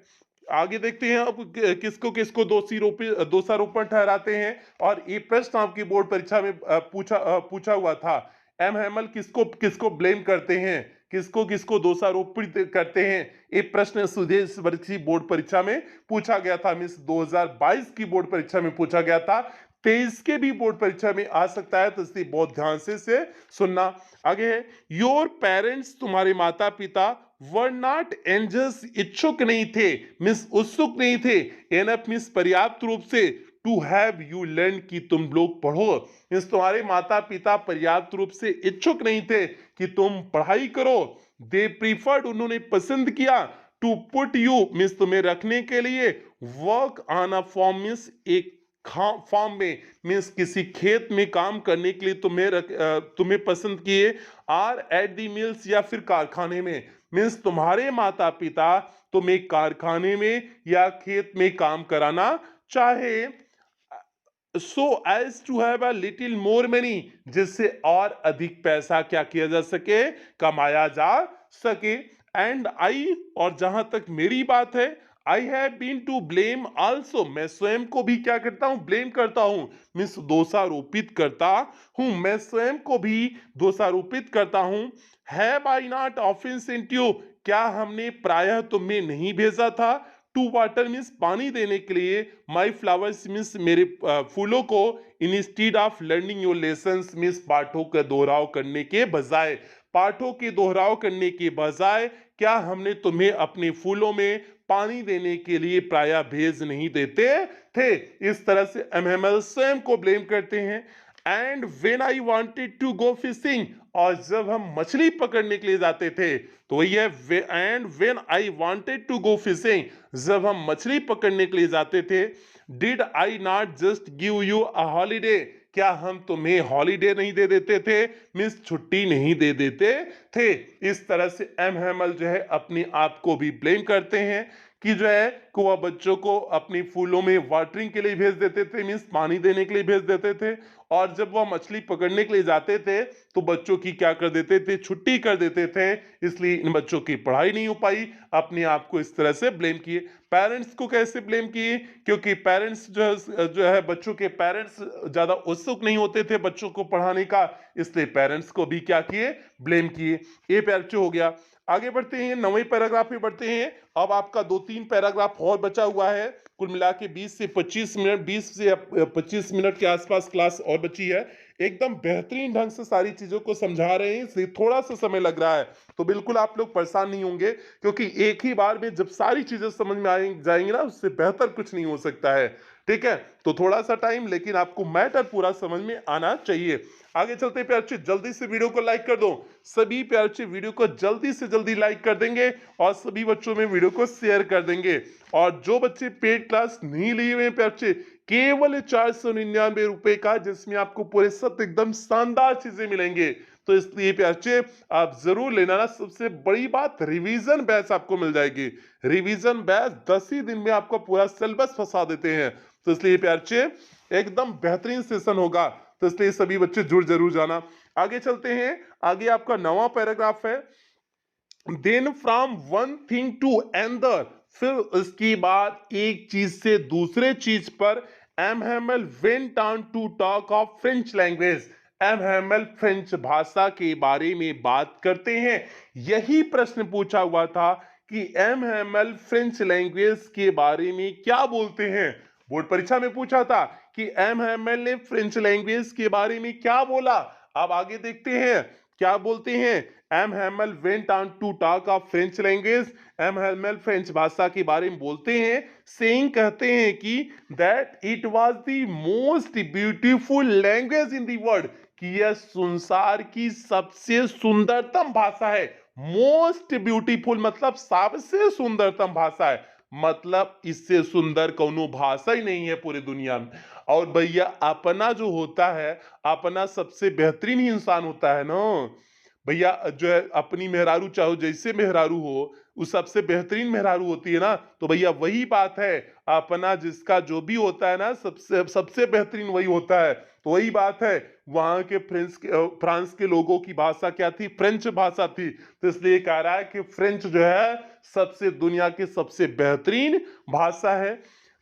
आगे देखते हैं अब किसको किसको दोषारोपण ठहराते हैं। और ये प्रश्न आपकी बोर्ड परीक्षा में पूछा हुआ था। एम हैमल किसको किसको ब्लेम करते हैं, किसको किसको दोषारोपित करते हैं, ये प्रश्न सीधे इस वर्ष की बोर्ड परीक्षा में पूछा गया था। मिस 2022 की बोर्ड परीक्षा में पूछा गया था, 23 के भी बोर्ड परीक्षा में आ सकता है, तो इसलिए बहुत ध्यान से सुनना। आगे है, योर पेरेंट्स, तुम्हारे माता पिता, वर नॉट एंजस, इच्छुक नहीं थे, मिस उत्सुक नहीं थे, एनफ मिस पर्याप्त रूप से, टू हैव यू लर्न, की तुम लोग पढ़ो। मिस तुम्हारे माता पिता पर्याप्त रूप से इच्छुक नहीं थे कि तुम पढ़ाई करो। दे प्रीफर्ड, उन्होंने पसंद किया, टू पुट यू, मिस तुम्हें रखने के लिए, work on a form, miss एक फॉर्म में, मीन्स किसी खेत में काम करने के लिए तुम्हें पसंद किए। आर एट दी मिल्स, या फिर कारखाने में, मीन्स तुम्हारे माता पिता तुम्हें कारखाने में या खेत में काम कराना चाहे। So as to have a little more money, जिससे और अधिक पैसा क्या किया जा सके, कमाया जा सके। एंड आई, और जहां तक मेरी बात है, I have been to blame also, मैं स्वयं को भी क्या करता हूं, ब्लेम करता हूं, मीन्स दोषारोपित करता हूं, मैं स्वयं को भी दोषारोपित करता हूं। Have I not often sent you, क्या हमने प्रायः तुम्हें नहीं भेजा था, टू वाटर मीन्स पानी देने के लिए, माई फ्लावर्स मीन्स मेरे फूलों को, instead of learning your lessons means पाठों का दोहराव करने के बजाय, पाठों के दोहराव करने के बजाय क्या हमने तुम्हें अपने फूलों में पानी देने के लिए प्रायः भेज नहीं देते थे। इस तरह से एमएमएल स्वयं को ब्लेम करते हैं। And when I wanted to go fishing, और जब हम मछली पकड़ने के लिए जाते थे, तो वही है, and when I wanted to go fishing, जब हम मछली पकड़ने के लिए जाते थे, did I not just give you a holiday, क्या हम तुम्हें हॉलीडे नहीं दे देते थे, मीन्स छुट्टी नहीं दे देते थे। इस तरह से एम हैमल जो है अपने आप को भी ब्लेम करते हैं कि जो है कि वह बच्चों को अपनी फूलों में वाटरिंग के लिए भेज देते थे, मीन्स पानी देने के लिए भेज देते थे, और जब वह मछली पकड़ने के लिए जाते थे तो बच्चों की क्या कर देते थे, छुट्टी कर देते थे। इसलिए इन बच्चों की पढ़ाई नहीं हो पाई, अपने आप को इस तरह से ब्लेम किए। पेरेंट्स को कैसे ब्लेम किए, क्योंकि पेरेंट्स जो है बच्चों के पेरेंट्स ज्यादा उत्सुक नहीं होते थे बच्चों को पढ़ाने का, इसलिए पेरेंट्स को भी क्या किए, ब्लेम किए। ये पैराग्राफ हो गया। आगे बढ़ते हैं, 9वें पैराग्राफ में बढ़ते हैं। अब आपका 2-3 पैराग्राफ और बचा हुआ है, कुल मिला के 20 से 25 मिनट, 20 से 25 मिनट के आसपास क्लास और बची है। एकदम बेहतरीन ढंग से सारी चीजों को समझा रहे हैं, इसलिए थोड़ा सा समय लग रहा है, तो बिल्कुल आप लोग परेशान नहीं होंगे, क्योंकि एक ही बार में जब सारी चीजें समझ में जाएंगी ना, उससे बेहतर कुछ नहीं हो सकता है। ठीक है, तो थोड़ा सा टाइम, लेकिन आपको मैटर पूरा समझ में आना चाहिए। आगे चलते प्यार बच्चे, जल्दी से वीडियो को लाइक कर दो, सभी प्यार बच्चे वीडियो को जल्दी से जल्दी लाइक कर देंगे और सभी बच्चों में वीडियो को शेयर कर देंगे। और जो बच्चे पेड क्लास नहीं लिए हुए प्यार बच्चे, केवल 499 रुपए का, जिसमें आपको पूरे सत्य एकदम शानदार चीजें मिलेंगे, तो इसलिए प्यार बच्चे आप जरूर लेना ना। सबसे बड़ी बात, रिवीजन बैच आपको मिल जाएगी, रिवीजन बैच 10 ही दिन में आपको पूरा सिलेबस फंसा देते हैं, तो इसलिए प्यार बच्चे एकदम बेहतरीन सेशन होगा, तो इसलिए सभी बच्चे जुड़ जरूर जाना। आगे चलते हैं, आगे आपका 9वां पैराग्राफ है, then from one thing to another, फिर उसके बाद एक चीज से दूसरे चीज पर, M Hamel went on to talk of French language, M Hamel French भाषा के बारे में बात करते हैं। यही प्रश्न पूछा हुआ था कि एम हैमल फ्रेंच लैंग्वेज के बारे में क्या बोलते हैं, बोर्ड परीक्षा में पूछा था कि एम हैमल ने फ्रेंच लैंग्वेज के बारे में क्या बोला। अब आगे देखते हैं क्या बोलते हैं। M Hamel went on to talk of French language, M Hamel French भाषा के बारे में बोलते हैं, सेइंग कहते हैं कि that it was the most beautiful language in the world, कि यह संसार की सबसे सुंदरतम भाषा है। मोस्ट ब्यूटीफुल मतलब सबसे सुंदरतम भाषा है, मतलब इससे सुंदर कोनो भाषा ही नहीं है पूरी दुनिया में। और भैया अपना जो होता है, अपना सबसे बेहतरीन ही इंसान होता है ना, भैया जो है अपनी मेहरारू चाहो जैसे मेहरारू हो, वो सबसे बेहतरीन मेहरारू होती है ना, तो भैया वही बात है, अपना जिसका जो भी होता है ना सबसे सबसे बेहतरीन वही होता है। तो वही बात है, वहाँ के फ्रांस के लोगों की भाषा क्या थी? फ्रेंच भाषा थी। तो इसलिए कह रहा है कि फ्रेंच जो है सबसे दुनिया की सबसे बेहतरीन भाषा है,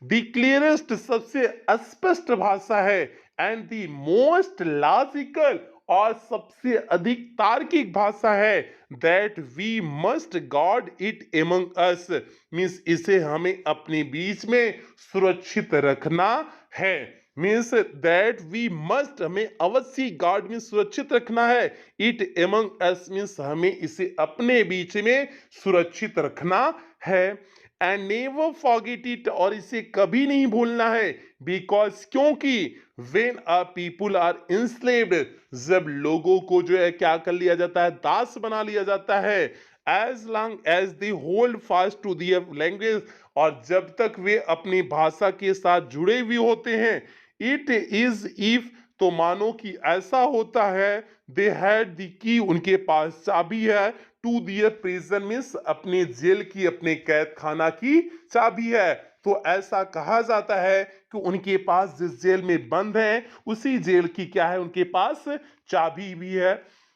द क्लियरेस्ट सबसे स्पष्ट भाषा है, एंड द मोस्ट लॉजिकल और सबसे अधिक तार्किक भाषा है, that we must guard it among us, means इसे हमें अपने बीच में सुरक्षित रखना है। मीन्स दैट वी मस्ट, हमें अवश्य गार्ड मीन्स सुरक्षित रखना है, इट एमंग अस मीन्स हमें इसे अपने बीच में सुरक्षित रखना है, एंड नेवर फॉरगेट इट और इसे कभी नहीं भूलना है, बिकॉज क्योंकि when a people are enslaved, जब लोगों को जो है क्या कर लिया जाता है? दास बना लिया जाता है, as long as they hold fast to their language, और जब तक वे अपनी भाषा के साथ जुड़े हुए होते हैं, इट इज इफ, तो मानो कि ऐसा होता है, दे हैड द की, उनके पास चाबी है, टू दियर प्रिजन मीन्स अपने जेल की, अपने कैद खाना की चाबी है। तो ऐसा कहा जाता है कि उनके पास जिस जेल में बंद है उसी जेल की क्या है? उनके पास चाबी भी है।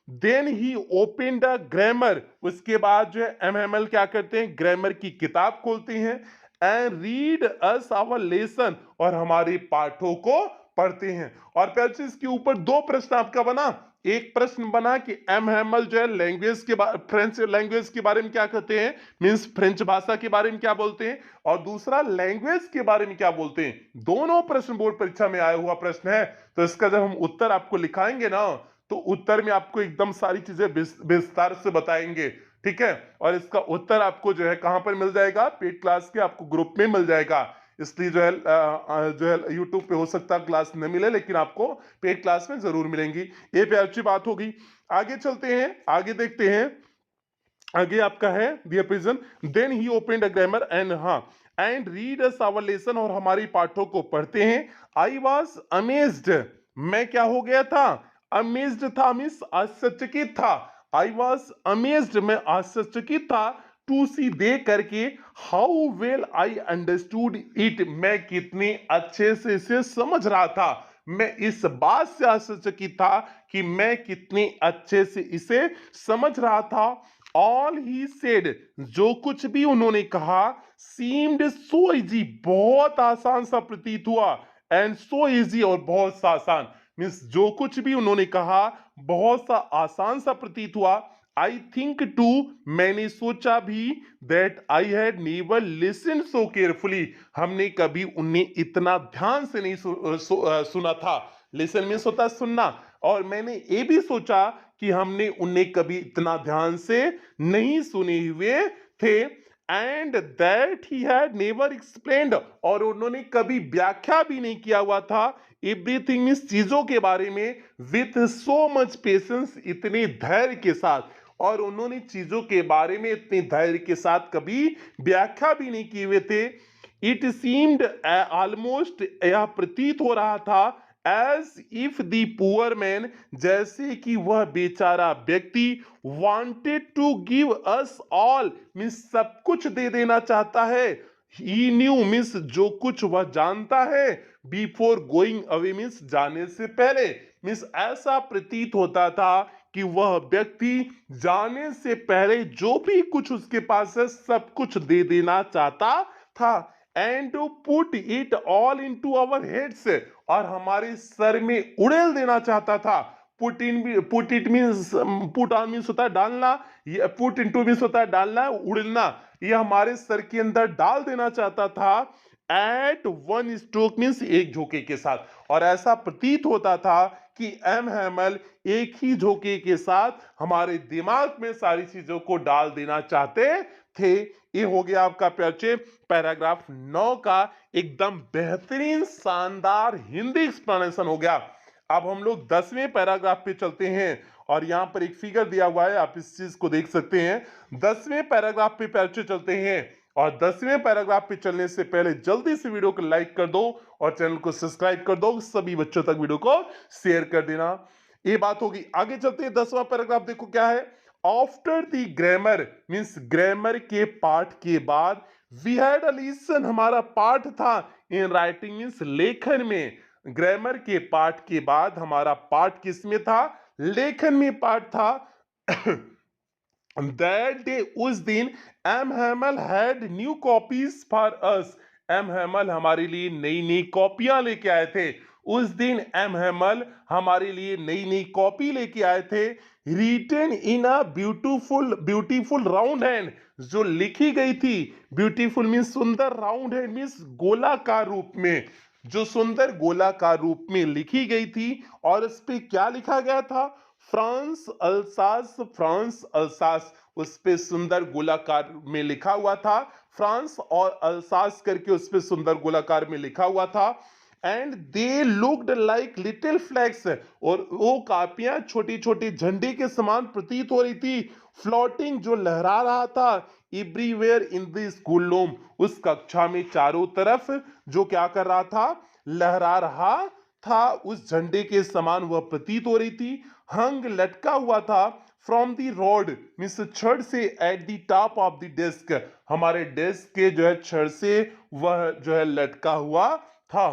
Then he open the grammar, उसके बाद जो है एमएमएल क्या करते हैं? ग्रामर की किताब खोलते हैं, and read us our lesson, और हमारे पाठों को पढ़ते हैं। और फिर इसके ऊपर दो प्रश्न आपका बना, एक प्रश्न बना कि एम हैमल जो है लैंग्वेज के फ्रेंच लैंग्वेज के बारे में क्या कहते हैं, मींस फ्रेंच भाषा के बारे में क्या बोलते हैं, और दूसरा लैंग्वेज के बारे में क्या बोलते हैं। दोनों प्रश्न बोर्ड परीक्षा में आया हुआ प्रश्न है। तो इसका जब हम उत्तर आपको लिखाएंगे ना, तो उत्तर में आपको एकदम सारी चीजें विस्तार से बताएंगे, ठीक है। और इसका उत्तर आपको जो है कहां पर मिल जाएगा? पेड क्लास के आपको ग्रुप में मिल जाएगा। इसलिए जो है यूट्यूब पे हो सकता है क्लास न मिले, लेकिन आपको पेड क्लास में जरूर मिलेंगी। ये पे अच्छी बात होगी। आगे चलते हैं, आगे देखते हैं। आगे आपका है dear prison, then he open a grammar and, हाँ, and read us our lesson, और हमारी पाठों को पढ़ते हैं। आई वॉज अमेज्ड, मैं क्या हो गया था? अमेज्ड था मीन्स आश्चर्यचकित था। आई वॉज अमेज्ड, मैं आश्चर्यचकित था, टू सी देख करके, how well I understood it, मैं कितने अच्छे से इसे समझ रहा था। मैं इस बात से आश्चर्यचकित था कि मैं कितने अच्छे से इसे समझ रहा था। ऑल ही सेड, जो कुछ भी उन्होंने कहा, सीम्ड सो इजी, बहुत आसान सा प्रतीत हुआ, एंड सो इजी, और बहुत सा आसान, मीन्स जो कुछ भी उन्होंने कहा बहुत सा आसान सा प्रतीत हुआ। आई थिंक टू, मैंने सोचा भी, that I had never listen so carefully, हमने कभी उन्हें इतना ध्यान से नहीं सुना था। लिसन मीन्स होता है सुनना, और मैंने ये भी सोचा कि हमने उन्हें कभी इतना ध्यान से नहीं सुने हुए थे। And that he had never explained, और उन्होंने कभी व्याख्या भी नहीं किया हुआ था, एवरीथिंग मीन्स चीजों के बारे में, विथ सो मच पेशेंस, इतने धैर्य के साथ, और उन्होंने चीजों के बारे में इतने धैर्य के साथ कभी व्याख्या भी नहीं किए हुए थे। इट सीम्ड ऑलमोस्ट, यह प्रतीत हो रहा था, as if the poor man, जैसे कि वह बेचारा व्यक्ति, wanted to give us all, means सब कुछ दे देना चाहता है। ही न्यू मीन्स जो कुछ वह जानता है, बिफोर गोइंग अवे मीन्स जाने से पहले, मीन्स ऐसा प्रतीत होता था कि वह व्यक्ति जाने से पहले जो भी कुछ उसके पास है सब कुछ दे देना चाहता था। And to put it all into our heads, और हमारे सर में उड़ेल देना चाहता था। Put it means, put on means होता है डालना, ये पुट इनटू मीन्स होता है डालना, उड़ना, ये हमारे सर के अंदर डाल देना चाहता था। एट वन स्ट्रोक मीन्स एक झोंके के साथ, और ऐसा प्रतीत होता था कि एम हैमल एक ही झोंके के साथ हमारे दिमाग में सारी चीजों को डाल देना चाहते थे। ये हो गया आपका परिचय पैराग्राफ 9 का, एकदम बेहतरीन शानदार हिंदी एक्सप्लेनेशन हो गया। अब हम लोग 10वें पैराग्राफ पे चलते हैं, और यहां पर एक फिगर दिया हुआ है, आप इस चीज को देख सकते हैं। 10वें पैराग्राफ पे परिचय चलते हैं, और 10वें पैराग्राफ पे चलने से पहले जल्दी से वीडियो को लाइक कर दो और चैनल को सब्सक्राइब कर दो, सभी बच्चों तक वीडियो को शेयर कर देना। ये बात होगी। आगे चलते हैं 10वां पैराग्राफ देखो क्या है। After the grammar means grammar के पाठ के बाद वी हैड अ लेसन हमारा पाठ था इन राइटिंग मींस लेखन में। ग्रामर के पाठ के बाद हमारा पाठ किस में था? लेखन में पाठ था। दैट डे उस दिन M Hamel had new copies for us. M Hamel हमारे लिए नई नई कॉपियां लेके आए थे। उस दिन एम हैमल हमारे लिए नई नई कॉपी लेके आए थे। Written in a beautiful beautiful round hand, जो लिखी गई थी। ब्यूटीफुल मीन्स सुंदर, राउंड हैंड मीन्स गोलाकार रूप में, जो सुंदर गोलाकार रूप में लिखी गई थी। और इस पे क्या लिखा गया था? फ्रांस अल्सास, फ्रांस अल्सास, उस पे सुंदर गोलाकार में लिखा हुआ था। फ्रांस और अल्सास करके उस पे सुंदर गोलाकार में लिखा हुआ था। And they looked like little flags, और वो कापियां छोटी छोटी झंडे के समान प्रतीत हो रही थी। फ्लोटिंग, जो लहरा रहा था। Everywhere in the school room, उस कक्षा में चारों तरफ जो क्या कर रहा था? लहरा रहा था, उस झंडे के समान वह प्रतीत हो रही थी। हंग, लटका हुआ था। फ्रॉम द रोड मीन्स छड़ से, at the top of the desk, हमारे डेस्क के जो है छड़ से वह जो है लटका हुआ था।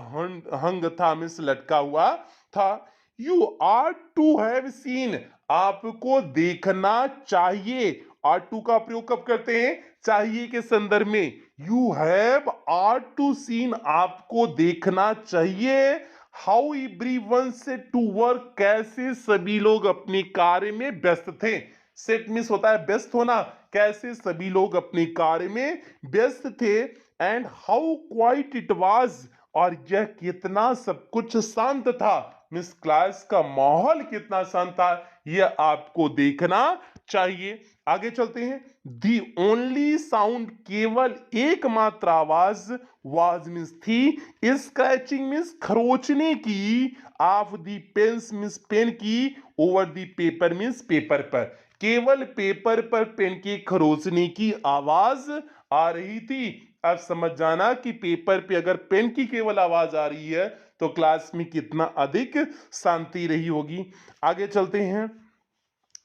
हंग था मीन्स लटका हुआ था। You are to have seen, आपको देखना चाहिए। आर टू का प्रयोग कब करते हैं? चाहिए के संदर्भ में। You have are to seen, आपको देखना चाहिए। How everyone set to work, कैसे सभी लोग अपने कार्य में व्यस्त थे। सेट मिस होता है व्यस्त होना। कैसे सभी लोग अपने कार्य में व्यस्त थे। And how quite it was, और यह कितना सब कुछ शांत था। मिस क्लास का माहौल कितना शांत था, यह आपको देखना चाहिए। आगे चलते हैं। दी ओनली साउंड, केवल एकमात्र आवाज, वाज मीन्स थी। स्क्रैचिंग मीन्स खरोचने की। Of the pens means pen की। Over the paper means paper पर, केवल पेपर पर पेन के खरोचने की आवाज आ रही थी। अब समझ जाना कि पेपर पे अगर पेन की केवल आवाज आ रही है तो क्लास में कितना अधिक शांति रही होगी। आगे चलते हैं।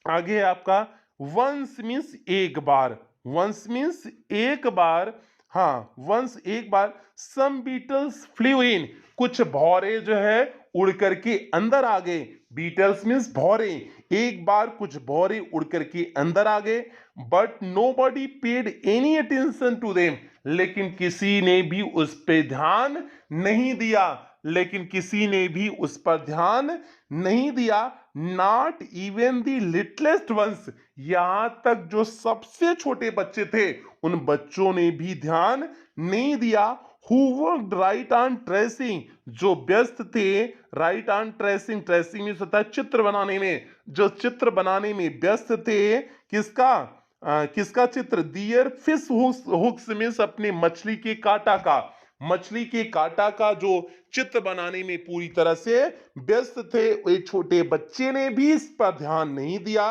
आगे आपका वंस मीन्स एक बार, वंस मीन्स एक बार। हाँ, वंस एक बार। सम बीटल्स फ्लू इन, कुछ भौरे जो है उड़ करके अंदर आ गए। बीटल्स मीन्स भौरे, एक बार कुछ भौरे उड़ करके अंदर आ गए। But nobody paid any attention to them, लेकिन किसी ने भी उस पर ध्यान नहीं दिया। लेकिन किसी ने भी उस पर ध्यान नहीं दिया। Not even the littlest ones, यहां तक जो सबसे छोटे बच्चे थे उन बच्चों ने भी ध्यान नहीं दिया। Who worked right on tracing, जो व्यस्त थे right on tracing, tracing means होता है चित्र बनाने में, जो चित्र बनाने में व्यस्त थे। किसका? किसका चित्र? दियर फिश हुक्स मीन्स अपने मछली के कांटा का, मछली के कांटा का जो चित्र बनाने में पूरी तरह से व्यस्त थे। एक छोटे बच्चे ने भी इस पर ध्यान नहीं दिया।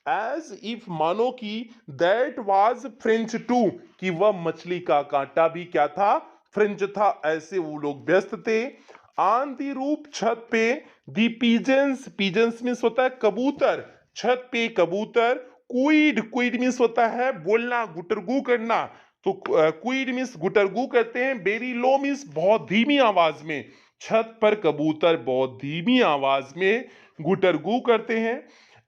एज इफ, मानो कि दैट वाज फ्रेंच टू, कि वह मछली का कांटा भी क्या था? फ्रेंच था। ऐसे वो लोग व्यस्त थे। ऑन दी रूफ, छत पे। दी पिजन्स, पिजन्स मीन्स होता है कबूतर, छत पे कबूतर। क्वीड, क्वीड मीन्स होता है बोलना, गुटरगू करना। तो क्वीड मीन्स गुटरगू करते हैं। वेरी लो मीन्स बहुत धीमी आवाज में। छत पर कबूतर बहुत धीमी आवाज में गुटरगू करते हैं।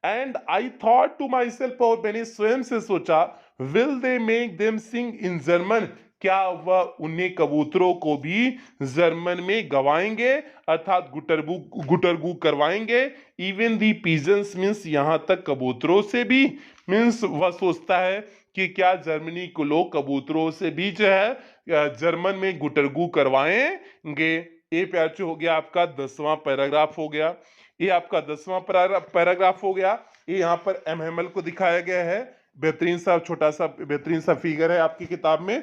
And I thought to myself, और मैंने स्वयं से सोचा, will they make them sing in German, क्या वह उन्हें कबूतरों को भी जर्मन में गवाएंगे, अर्थात गुटरगू गुटरगू करवाएंगे। इवन दी पिजन्स मीन्स यहाँ तक कबूतरों से भी, मीन्स वह सोचता है कि क्या जर्मनी को लोग कबूतरों से भी जो है जर्मन में गुटरगू करवाएंगे। ये प्यार हो गया आपका 10वां पैराग्राफ हो गया। ये आपका 10वां पैराग्राफ हो गया। ये यहाँ पर एम हैमल को दिखाया गया है। बेहतरीन सा छोटा सा बेहतरीन सा फिगर है आपकी किताब में।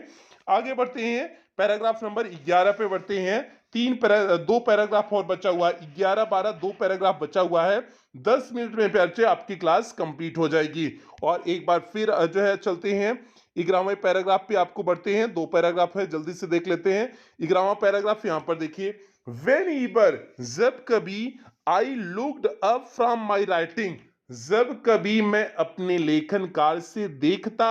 आगे बढ़ते हैं, पैराग्राफ नंबर 11 पे बढ़ते हैं। दो पैराग्राफ और बचा हुआ है। 11 12 दो पैराग्राफ बचा हुआ है। 10 मिनट में प्यार आपकी क्लास कंप्लीट हो जाएगी। और एक बार फिर जो है चलते हैं 11वें पैराग्राफ पे आपको बढ़ते हैं। दो पैराग्राफ है, जल्दी से देख लेते हैं। 11वां पैराग्राफ यहाँ पर देखिए। वेन ईबर, जब कभी, I looked up from my writing, जब कभी मैं अपने लेखन कार्य से देखता,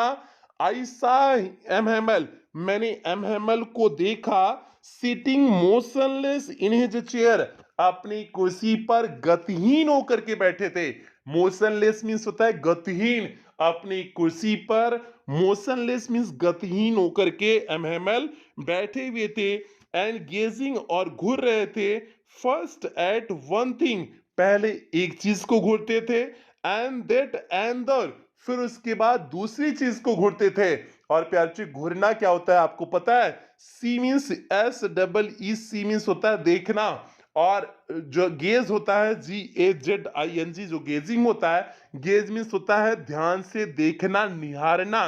आई सा एमहेमल, मैंने एमहेमल को देखा, sitting motionless in his chair, अपनी कुर्सी पर गतिहीन होकर के बैठे थे। मोशनलेस मीन्स होता है गतिहीन, अपनी कुर्सी पर मोशनलेस मीन्स गतिहीन होकर के एमहेमल बैठे हुए थे, एंड गेजिंग और घूर रहे थे, फर्स्ट एट वन थिंग, पहले एक चीज को घूरते थे, एंड दैट एंदर, फिर उसके बाद दूसरी चीज को घूरते थे। और प्यार जी घूरना क्या होता है आपको पता है? C means S double E C means होता है देखना, और जो गेज होता है जी ए जेड आई एन जी, जो गेजिंग होता है, गेज मीन्स होता है ध्यान से देखना, निहारना।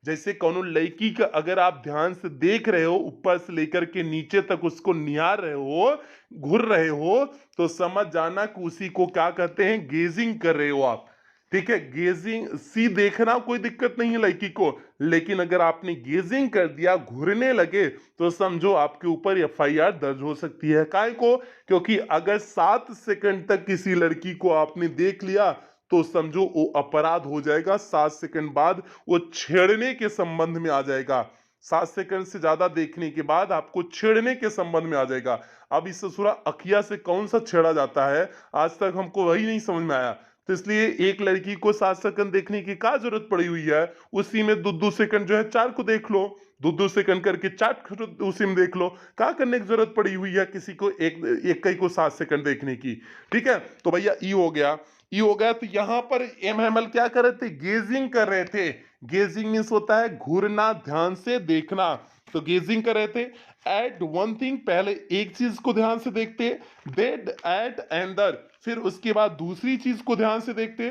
जैसे कोनो लड़की का अगर आप ध्यान से देख रहे हो, ऊपर से लेकर के नीचे तक उसको निहार रहे हो, घूर रहे हो, तो समझ जाना कि उसी को क्या कहते हैं, गेजिंग कर रहे हो आप। ठीक है, गेजिंग सी देखना कोई दिक्कत नहीं है लड़की को, लेकिन अगर आपने गेजिंग कर दिया, घूरने लगे, तो समझो आपके ऊपर एफआईआर दर्ज हो सकती है। काय को? क्योंकि अगर 7 सेकंड तक किसी लड़की को आपने देख लिया, तो समझो वो अपराध हो जाएगा। 7 सेकंड बाद वो छेड़ने के संबंध में आ जाएगा। 7 सेकंड से ज्यादा देखने के बाद आपको छेड़ने के संबंध में आ जाएगा। अब इस ससुरा अखिया से कौन सा छेड़ा जाता है, आज तक हमको वही नहीं समझ में आया। तो इसलिए एक लड़की को 7 सेकंड देखने की क्या जरूरत पड़ी हुई है? उसी में दो दो सेकंड जो है चार को देख लो, दो दो सेकंड करके चार उसी में देख लो। क्या करने की जरूरत पड़ी हुई है किसी को एक एक कई को 7 सेकंड देखने की? ठीक है, तो भैया ई हो गया, ई हो गया। तो यहां पर एमएमएल क्या कर रहे थे? गेजिंग कर रहे थे। गेजिंग मीन्स होता है घूरना, ध्यान से देखना। तो गेजिंग कर रहे थे। एट वन थिंग, पहले एक चीज को ध्यान से देखते, देड एट एंदर, फिर उसके बाद दूसरी चीज को ध्यान से देखते,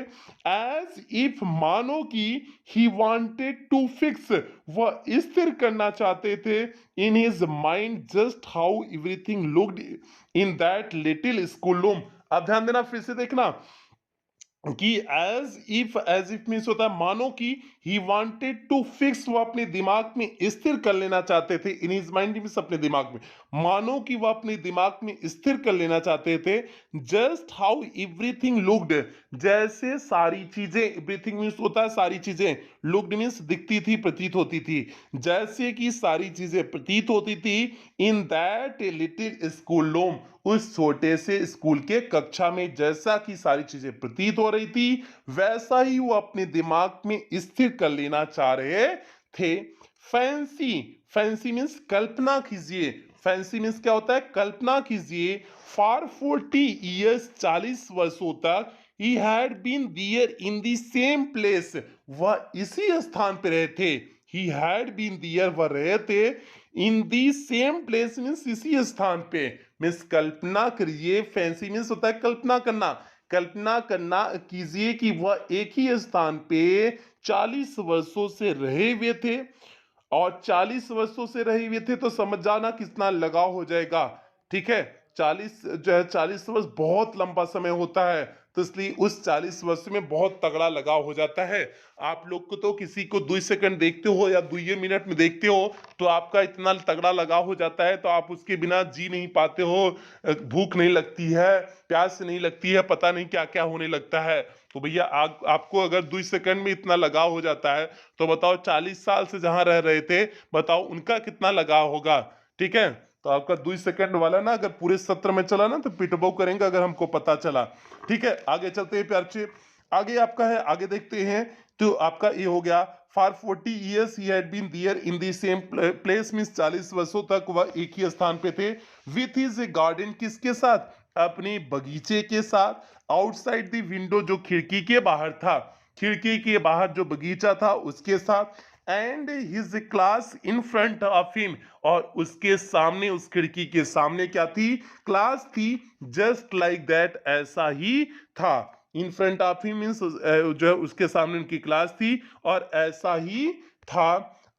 एज इफ, मानो कि, ही वांटेड टू फिक्स, वह स्थिर करना चाहते थे, in his mind just how everything looked in that little school room. अब ध्यान देना, फिर से देखना कि एज इफ मीन्स होता है मानो कि, ही वांटेड टू फिक्स, वो अपने दिमाग में स्थिर कर लेना चाहते थे, इन हिज माइंड मीन्स अपने दिमाग में, मानो कि वो अपने दिमाग में स्थिर कर लेना चाहते थे, जस्ट हाउ एवरीथिंग लुक्ड, जैसे सारी चीजें, एवरीथिंग मीन्स होता है सारी चीजें, लुक्ड मीन्स दिखती थी, प्रतीत होती थी, जैसे कि सारी चीजें प्रतीत होती थी, in that little school room, उस छोटे से स्कूल के कक्षा में जैसा कि सारी चीजें प्रतीत हो रही थी, वैसा ही वो अपने दिमाग में स्थिर कर लेना चाह रहे थे। फैंसी, फैंसी मीन्स कल्पना कीजिए, फैंसी मीन्स क्या होता है? कल्पना कीजिए। फॉर 40 years, 40 वर्षों तक, he had been there in the same place, वह इसी स्थान पे रहे थे। ही हैड बीन दियर, वह रहे थे, इन दी सेम प्लेस मीन्स इसी स्थान पे। मीन्स कल्पना करिए, फैंसी मीन्स होता है कल्पना करना, कल्पना करना कीजिए कि वह एक ही स्थान पे 40 वर्षों से रहे हुए थे, और 40 वर्षों से रहे हुए थे, तो समझ जाना कितना लगाव हो जाएगा। ठीक है, 40 जो है, 40 वर्ष बहुत लंबा समय होता है, तो इसलिए उस 40 वर्ष में बहुत तगड़ा लगाव हो जाता है। आप लोग को तो किसी को 2 सेकंड देखते हो या 2 मिनट में देखते हो, तो आपका इतना तगड़ा लगाव हो जाता है, तो आप उसके बिना जी नहीं पाते हो, भूख नहीं लगती है, प्यास नहीं लगती है, पता नहीं क्या क्या होने लगता है। तो भैया आपको अगर 2 सेकंड में इतना लगाव हो जाता है, तो बताओ 40 साल से जहां रह रहे थे, बताओ उनका कितना लगाव होगा। ठीक है, तो आपका 2 सेकंड वाला ना अगर पूरे सत्र में चला ना, तो पिटबो करेंगे अगर हमको पता चला। ठीक है, आगे चलते हैं प्यार से। आगे आपका है, आगे देखते हैं। तो आपका ये हो गया, for 40 years he had been there in the same place, means 40 वर्षों तक वह एक ही स्थान पे थे, विथ हिज गार्डन, किसके साथ? अपने बगीचे के साथ, आउटसाइड द विंडो, जो खिड़की के बाहर था, खिड़की के बाहर जो बगीचा था उसके साथ, and his class in front of him, और उसके सामने, उस खिड़की के सामने क्या थी? क्लास थी, जस्ट लाइक दैट, ऐसा ही था। इन फ्रंट ऑफ हिम मीन्स जो है उसके सामने उनकी क्लास थी, और ऐसा ही था।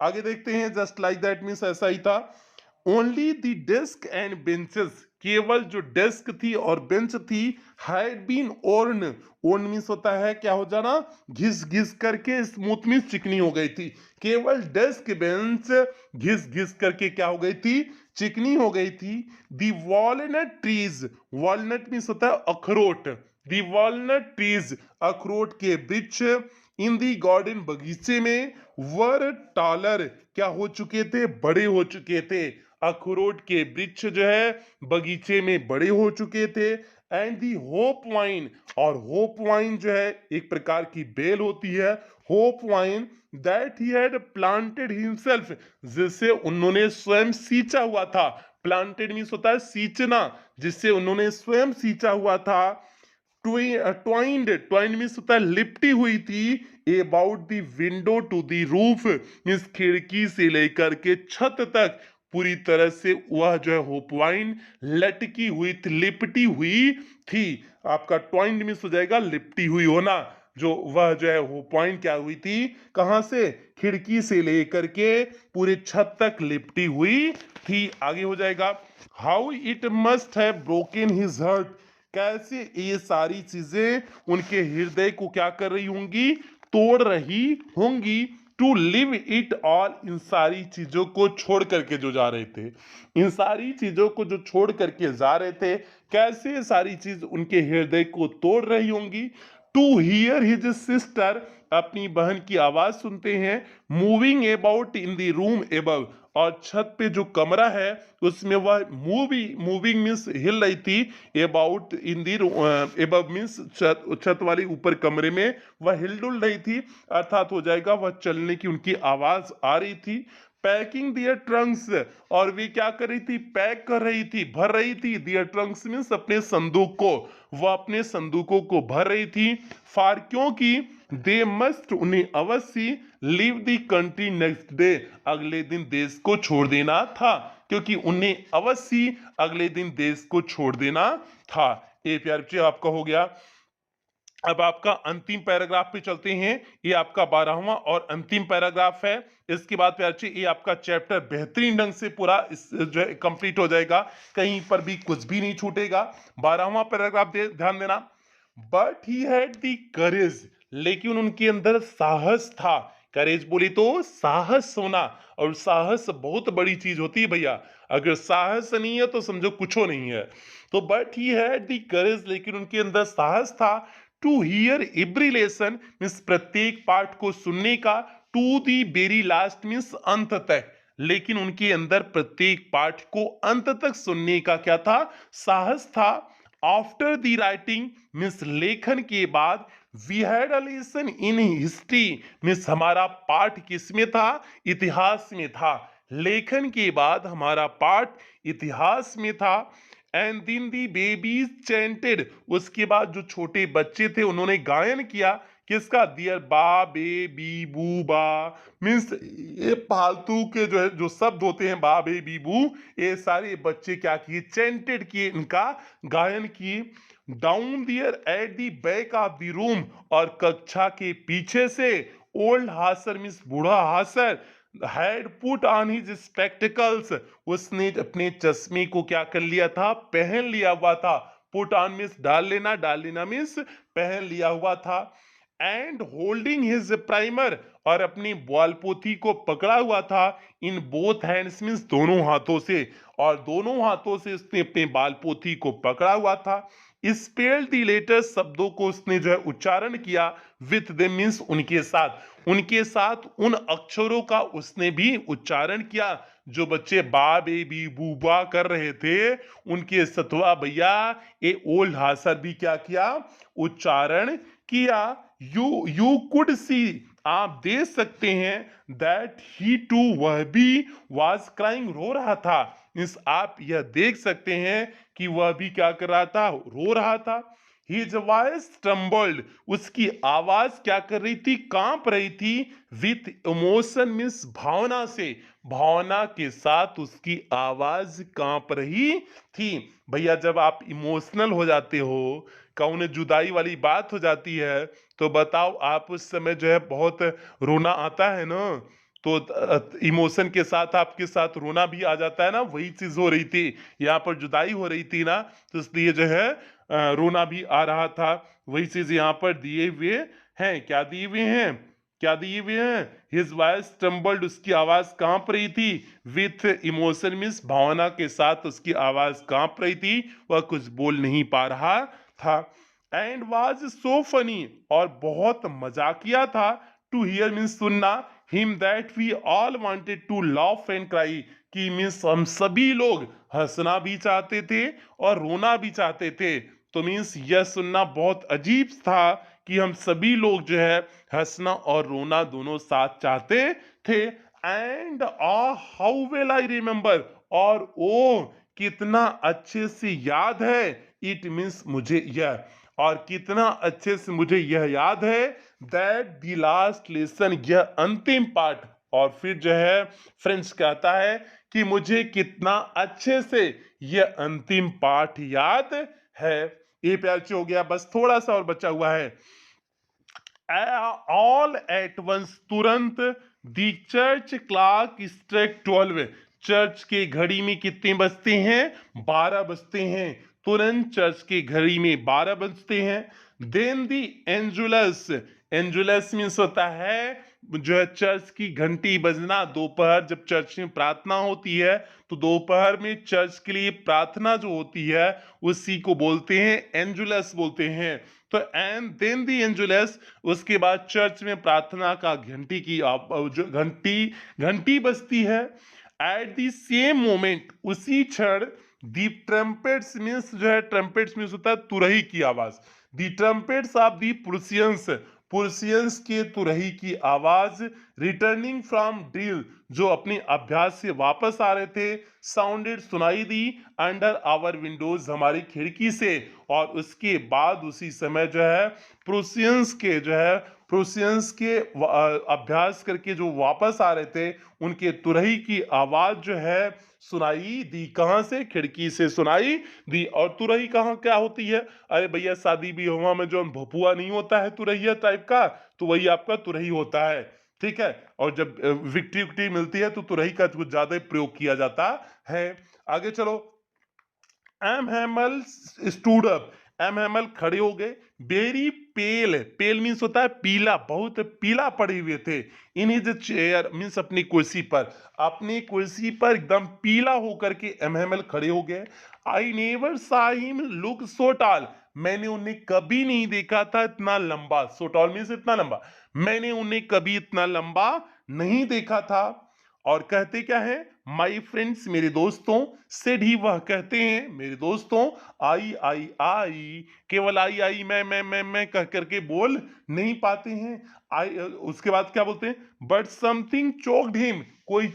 आगे देखते हैं, जस्ट लाइक दैट मीन्स ऐसा ही था। Only the desk and benches, केवल जो डेस्क थी और बेंच थी हैड बीन ओर्न, ओर्न मीन्स होता है क्या हो जाना, घिस घिस करके, स्मूथ मीन्स चिकनी हो गई थी। केवल डेस्क बेंच घिस घिस करके क्या हो गई थी, चिकनी हो गई थी। दी वॉलनट ट्रीज, वॉलनट मीन्स होता है अखरोट, दी वॉलनट ट्रीज अखरोट के वृक्ष इन दी गार्डन बगीचे में वर टॉलर क्या हो चुके थे, बड़े हो चुके थे। अखरोट के वृक्ष जो है बगीचे में बड़े हो चुके थे। एंड दी होप वाइन, और होप वाइन जो है एक प्रकार की बेल होती है, hope wine that he had planted himself, जिसे उन्होंने स्वयं सींचा हुआ था। प्लांटेड मीन्स होता है सींचना, जिससे उन्होंने स्वयं सींचा हुआ था। ट्वाइंड, ट्वाइंड मीन्स होता है लिपटी हुई थी। About the window to the roof means खिड़की से लेकर के छत तक पूरी तरह से वह जो है होपवाइन लटकी हुई थी, लिपटी हुई थी। आपका ट्वाइंड मीन्स हो जाएगा लिपटी हुई होना, जो वह जो है होपवाइन क्या हुई थी, कहां से, खिड़की से लेकर के पूरे छत तक लिपटी हुई थी। आगे हो जाएगा, how it must have broken his heart, कैसे ये सारी चीजें उनके हृदय को क्या कर रही होंगी, तोड़ रही होंगी। टू लिव इट ऑल, इन सारी चीजों को छोड़ करके जो जा रहे थे, इन सारी चीजों को जो छोड़ करके जा रहे थे, कैसे ये सारी चीज उनके हृदय को तोड़ रही होंगी। टू हियर हिज सिस्टर, अपनी बहन की आवाज सुनते हैं। Moving about in the room above, और छत पे जो कमरा है उसमें वह मूविंग मीन्स हिल रही थी। About in the above means छत वाली ऊपर कमरे में वह हिलडुल रही थी, अर्थात हो जाएगा वह चलने की उनकी आवाज आ रही थी। पैकिंग दियर ट्रंक्स, और वे क्या कर रही थी, पैक कर रही थी, भर रही थी। दियर ट्रंक्स मीन्स अपने संदूक को, वह अपने संदूकों को भर रही थी। फार, क्योंकि दे मस्ट, उन्हें अवश्य leave the country next day, अगले दिन देश को छोड़ देना था, क्योंकि उन्हें अवश्य अगले दिन देश को छोड़ देना था। ये प्यारे बच्चे आपका हो गया। अब आपका अंतिम पैराग्राफ पे चलते हैं। ये आपका 12वां और अंतिम पैराग्राफ है। इसके बाद प्यारे बच्चे ये आपका चैप्टर बेहतरीन ढंग से पूरा जो है कंप्लीट हो जाएगा, कहीं पर भी कुछ भी नहीं छूटेगा। 12वां पैराग्राफ ध्यान देना। But he had the courage, लेकिन उनके अंदर साहस था। करेज बोली तो साहस होना, और साहस बहुत बड़ी चीज होती है भैया। अगर साहस नहीं है तो समझो कुछ नहीं है। तो but he had the courage, लेकिन उनके अंदर साहस था। To hear every lesson means प्रत्येक पाठ को सुनने का। To the very last means अंत तक, लेकिन उनके अंदर प्रत्येक पाठ को अंत तक सुनने का क्या था, साहस था। आफ्टर द राइटिंग मीन्स लेखन के बाद। We had a lesson in history means हमारा पाठ किसमें था, इतिहास में था। लेखन के बाद हमारा पाठ इतिहास में था। एंड दिन दी बेबीज चैंटेड, उसके बाद जो छोटे बच्चे थे उन्होंने गायन किया। किसका, दियर बा बे बी बू बा मीन्स ये फालतू के जो है जो शब्द होते हैं बा बे बी बू, ये सारे बच्चे क्या किए, चैंटेड किए, इनका गायन किए। Down there at the back of the room, और कक्षा के पीछे से ओल्ड हासर मीन्स बूढ़ा Hauser had put on his spectacles, उसने अपने चश्मे को क्या कर लिया था, पहन लिया हुआ था। पुट ऑन मीन्स डाल लेना मीन्स पहन लिया हुआ था। एंड होल्डिंग हिज प्राइमर, और अपनी बॉल पोथी को पकड़ा हुआ था। इन बोथ हैंड्स मीन्स दोनों हाथों से, और दोनों हाथों से उसने अपने बाल पोथी को पकड़ा हुआ था। स्पेल दी लेटर्स, शब्दों को उसने जो है उच्चारण किया। विथ देम मीन्स उनके साथ, उनके साथ उन अक्षरों का उसने भी उच्चारण किया। जो बच्चे बा बे बी बूबा कर रहे थे उनके सतवा भैया ये ओल्ड हासर भी क्या किया, उच्चारण किया। यू कुड सी, आप देख सकते हैं। दैट ही टू, वह भी वाज क्राइंग, रो रहा था। मीन्स आप यह देख सकते हैं कि वह भी क्या कर रहा था, रो रहा था। His voice trembled, उसकी आवाज क्या कर रही थी, कांप रही थी। विथ इमोशन मीन्स भावना से, भावना के साथ उसकी आवाज कांप रही थी। भैया जब आप इमोशनल हो जाते हो, कौन जुदाई वाली बात हो जाती है, तो बताओ आप उस समय जो है बहुत रोना आता है ना। तो इमोशन के साथ आपके साथ रोना भी आ जाता है ना, वही चीज हो रही थी यहाँ पर, जुदाई हो रही थी ना, तो इसलिए जो है रोना भी आ रहा था। वही चीज यहाँ पर दिए हुए हैं। क्या दिए हुए हैं? क्या दिए हुए हैं? हिज वॉइस ट्रम्बल्ड, उसकी आवाज कांप रही थी। विथ इमोशन मीन्स भावना के साथ उसकी आवाज कांप रही थी, वह कुछ बोल नहीं पा रहा था। एंड वाज सो फनी, और बहुत मजाकिया था, टू हियर मीन्स सुनना, him that we all wanted to laugh and cry, कि मीन्स हम सभी लोग हंसना भी चाहते थे और रोना भी चाहते थे। तो मीन्स यह सुनना बहुत अजीब था कि हम सभी लोग जो है हंसना और रोना दोनों साथ चाहते थे। And how well I remember, और ओ कितना अच्छे से याद है, इट मीन्स मुझे यह, और कितना अच्छे से मुझे यह याद है, दैट द लास्ट लेसन, यह अंतिम पाठ। और फिर जो है फ्रेंड्स कहता है कि मुझे कितना अच्छे से यह अंतिम पाठ याद है। ये प्यार हो गया, बस थोड़ा सा और बचा हुआ है। ऑल एट वंस, तुरंत, दी चर्च क्लॉक स्ट्राइक 12, चर्च के घड़ी में कितने बजते हैं? 12 बजते हैं। तुरंत चर्च की घड़ी में 12 बजते हैं। देन दी एंजुलस, एंजुलस मीन्स होता है जो है चर्च की घंटी बजना। दोपहर जब चर्च में प्रार्थना होती है तो दोपहर में चर्च के लिए प्रार्थना जो होती है उसी को बोलते हैं एंजुलस बोलते हैं। तो एंड देन दी एंजुलस, उसके बाद चर्च में प्रार्थना का घंटी की जो घंटी घंटी बजती है। एट द सेम मोमेंट, उसी क्षण, दी ट्रम्पेट्स मीन्स जो है ट्रम्पेट्स मीन्स होता है तुरही की आवाज। दी ट्रम्पेट्स ऑफ दी प्रुसियंस, पुरुषियंस के तुरही की आवाज, रिटर्निंग फ्रॉम ड्रिल, जो अपने अभ्यास से वापस आ रहे थे, साउंडेड सुनाई दी, अंडर आवर विंडोज, हमारी खिड़की से। और उसके बाद उसी समय जो है प्रुसियंस के अभ्यास करके जो वापस आ रहे थे उनके तुरही की आवाज जो है सुनाई दी। कहां से? खिड़की से सुनाई दी। और तुरही कहाँ क्या होती है? अरे भैया शादी विवाह में जो भपुआ नहीं होता है तुरैया टाइप का, तो वही आपका तुरही होता है। ठीक है। और जब विक्ट्री विक्ट्री मिलती है तो तुरही का कुछ ज्यादा प्रयोग किया जाता है। आगे चलो। M Hamel stood up, M Hamel खड़े हो गए। वेरी पेल, पेल मीन्स होता है पीला, बहुत पीला पड़े हुए थे। इन हिज चेयर मीन्स अपनी कुर्सी पर, अपनी कुर्सी पर एकदम पीला होकर के एम हैमल खड़े हो गए। आई नेवर सा हिम लुक सो टॉल, मैंने उन्हें कभी नहीं देखा था इतना लंबा। सो टॉल मीन्स इतना लंबा, मैंने उन्हें कभी इतना लंबा नहीं देखा था। और कहते क्या है? माई फ्रेंड्स, मेरे दोस्तों, सेड ही, वह कहते हैं मेरे दोस्तों, आई आई आई, केवल आई आई मैं कह करके बोल नहीं पाते हैं। आई, उसके बाद क्या बोलते हैं? बट समथिंग चोक्ड हिम, कोई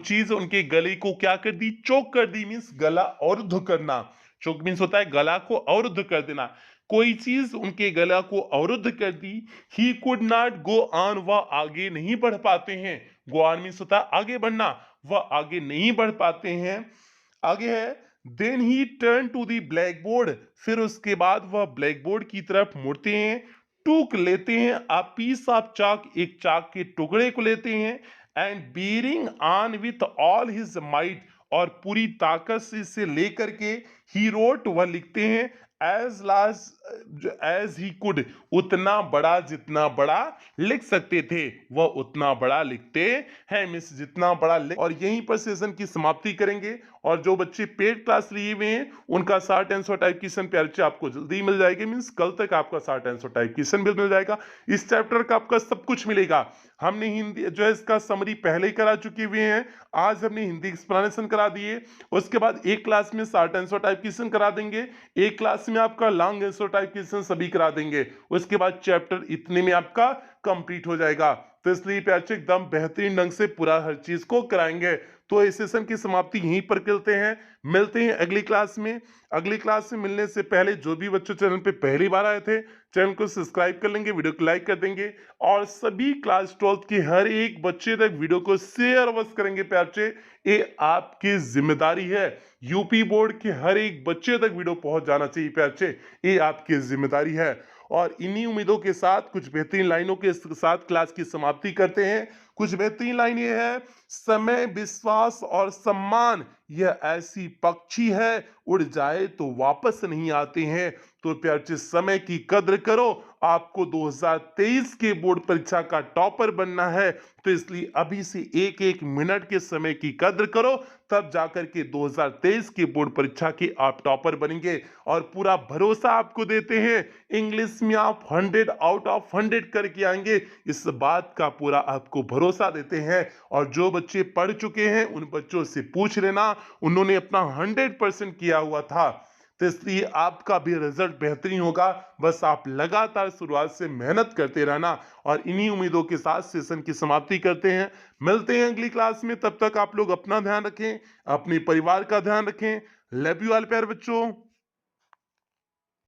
चीज उनके गले को क्या कर दी? चोक कर दी मीन्स गला अवरुद्ध करना। चोक मीन्स होता है गला को अवरुद्ध कर देना। कोई चीज उनके गला को अवरुद्ध कर दी। He could not go on, वह आगे नहीं बढ़ पाते हैं। गो ऑन मीन्स होता है आगे बढ़ना, वह आगे नहीं बढ़ पाते हैं। आगे है, then he turn to the blackboard, फिर उसके बाद वह ब्लैक बोर्ड की तरफ मुड़ते हैं। टूक लेते हैं आ पीस ऑफ चाक, एक चाक के टुकड़े को लेते हैं। And bearing on with all his might, और पूरी ताकत से इसे लेकर के ही रोट, वह लिखते हैं, as large as he could, उतना बड़ा जितना बड़ा लिख सकते थे वह उतना बड़ा लिखते हैं मिस, जितना बड़ा लिख। और यहीं पर सेशन की समाप्ति करेंगे। और जो बच्चे पेड क्लास लिए हुए हैं उनका शॉर्ट आंसर टाइप क्वेश्चन प्यारे आपको जल्दी मिल जाएगी, मीन्स कल तक आपका शॉर्ट आंसर टाइप क्वेश्चन भी मिल जाएगा। इस चैप्टर का आपका सब कुछ मिलेगा। हमने हिंदी जो है इसका समरी पहले ही करा चुके हुए हैं, आज हमने हिंदी एक्सप्लेनेशन करा दिए। उसके बाद एक क्लास में शॉर्ट आंसर टाइप क्वेश्चन करा देंगे, एक क्लास में आपका लॉन्ग आंसर टाइप क्वेश्चन सभी करा देंगे। उसके बाद चैप्टर इतने में आपका कंप्लीट हो जाएगा। तो इसलिए प्यारे एकदम बेहतरीन ढंग से पूरा हर चीज को कराएंगे। तो इस सेशन की समाप्ति यहीं पर करते हैं, मिलते हैं अगली क्लास में। अगली क्लास में मिलने से पहले जो भी बच्चे चैनल पे पहली बार आए थे चैनल को सब्सक्राइब कर लेंगे, वीडियो को लाइक कर देंगे, और सभी क्लास 12th के हर एक बच्चे तक वीडियो को शेयर अवश्य करेंगे प्यारे। ये आपकी जिम्मेदारी है, यूपी बोर्ड के हर एक बच्चे तक वीडियो पहुंच जाना चाहिए प्यारे, ये आपकी जिम्मेदारी है। और इन्हीं उम्मीदों के साथ कुछ बेहतरीन लाइनों के साथ क्लास की समाप्ति करते हैं। कुछ बेहतरीन लाइन ये है, समय, विश्वास और सम्मान यह ऐसी पक्षी है, उड़ जाए तो वापस नहीं आते हैं। तो प्यारे बच्चे, समय की कद्र करो। आपको 2023 के बोर्ड परीक्षा का टॉपर बनना है, तो इसलिए अभी से एक एक मिनट के समय की कद्र करो, तब जाकर के 2023 की बोर्ड परीक्षा के आप टॉपर बनेंगे। और पूरा भरोसा आपको देते हैं, इंग्लिश में आप 100 आउट ऑफ 100 करके आएंगे, इस बात का पूरा आपको भरोसा देते हैं। और जो बच्चे पढ़ चुके हैं उन बच्चों से पूछ लेना, उन्होंने अपना 100% किया हुआ था, तो इसलिए आपका भी रिजल्ट बेहतरीन होगा। बस आप लगातार शुरुआत से मेहनत करते रहना। और इन्हीं उम्मीदों के साथ सेशन की समाप्ति करते हैं। मिलते हैं अगली क्लास में, तब तक आप लोग अपना ध्यान रखें, अपने परिवार का ध्यान रखें। लव यू ऑल प्यारे बच्चों।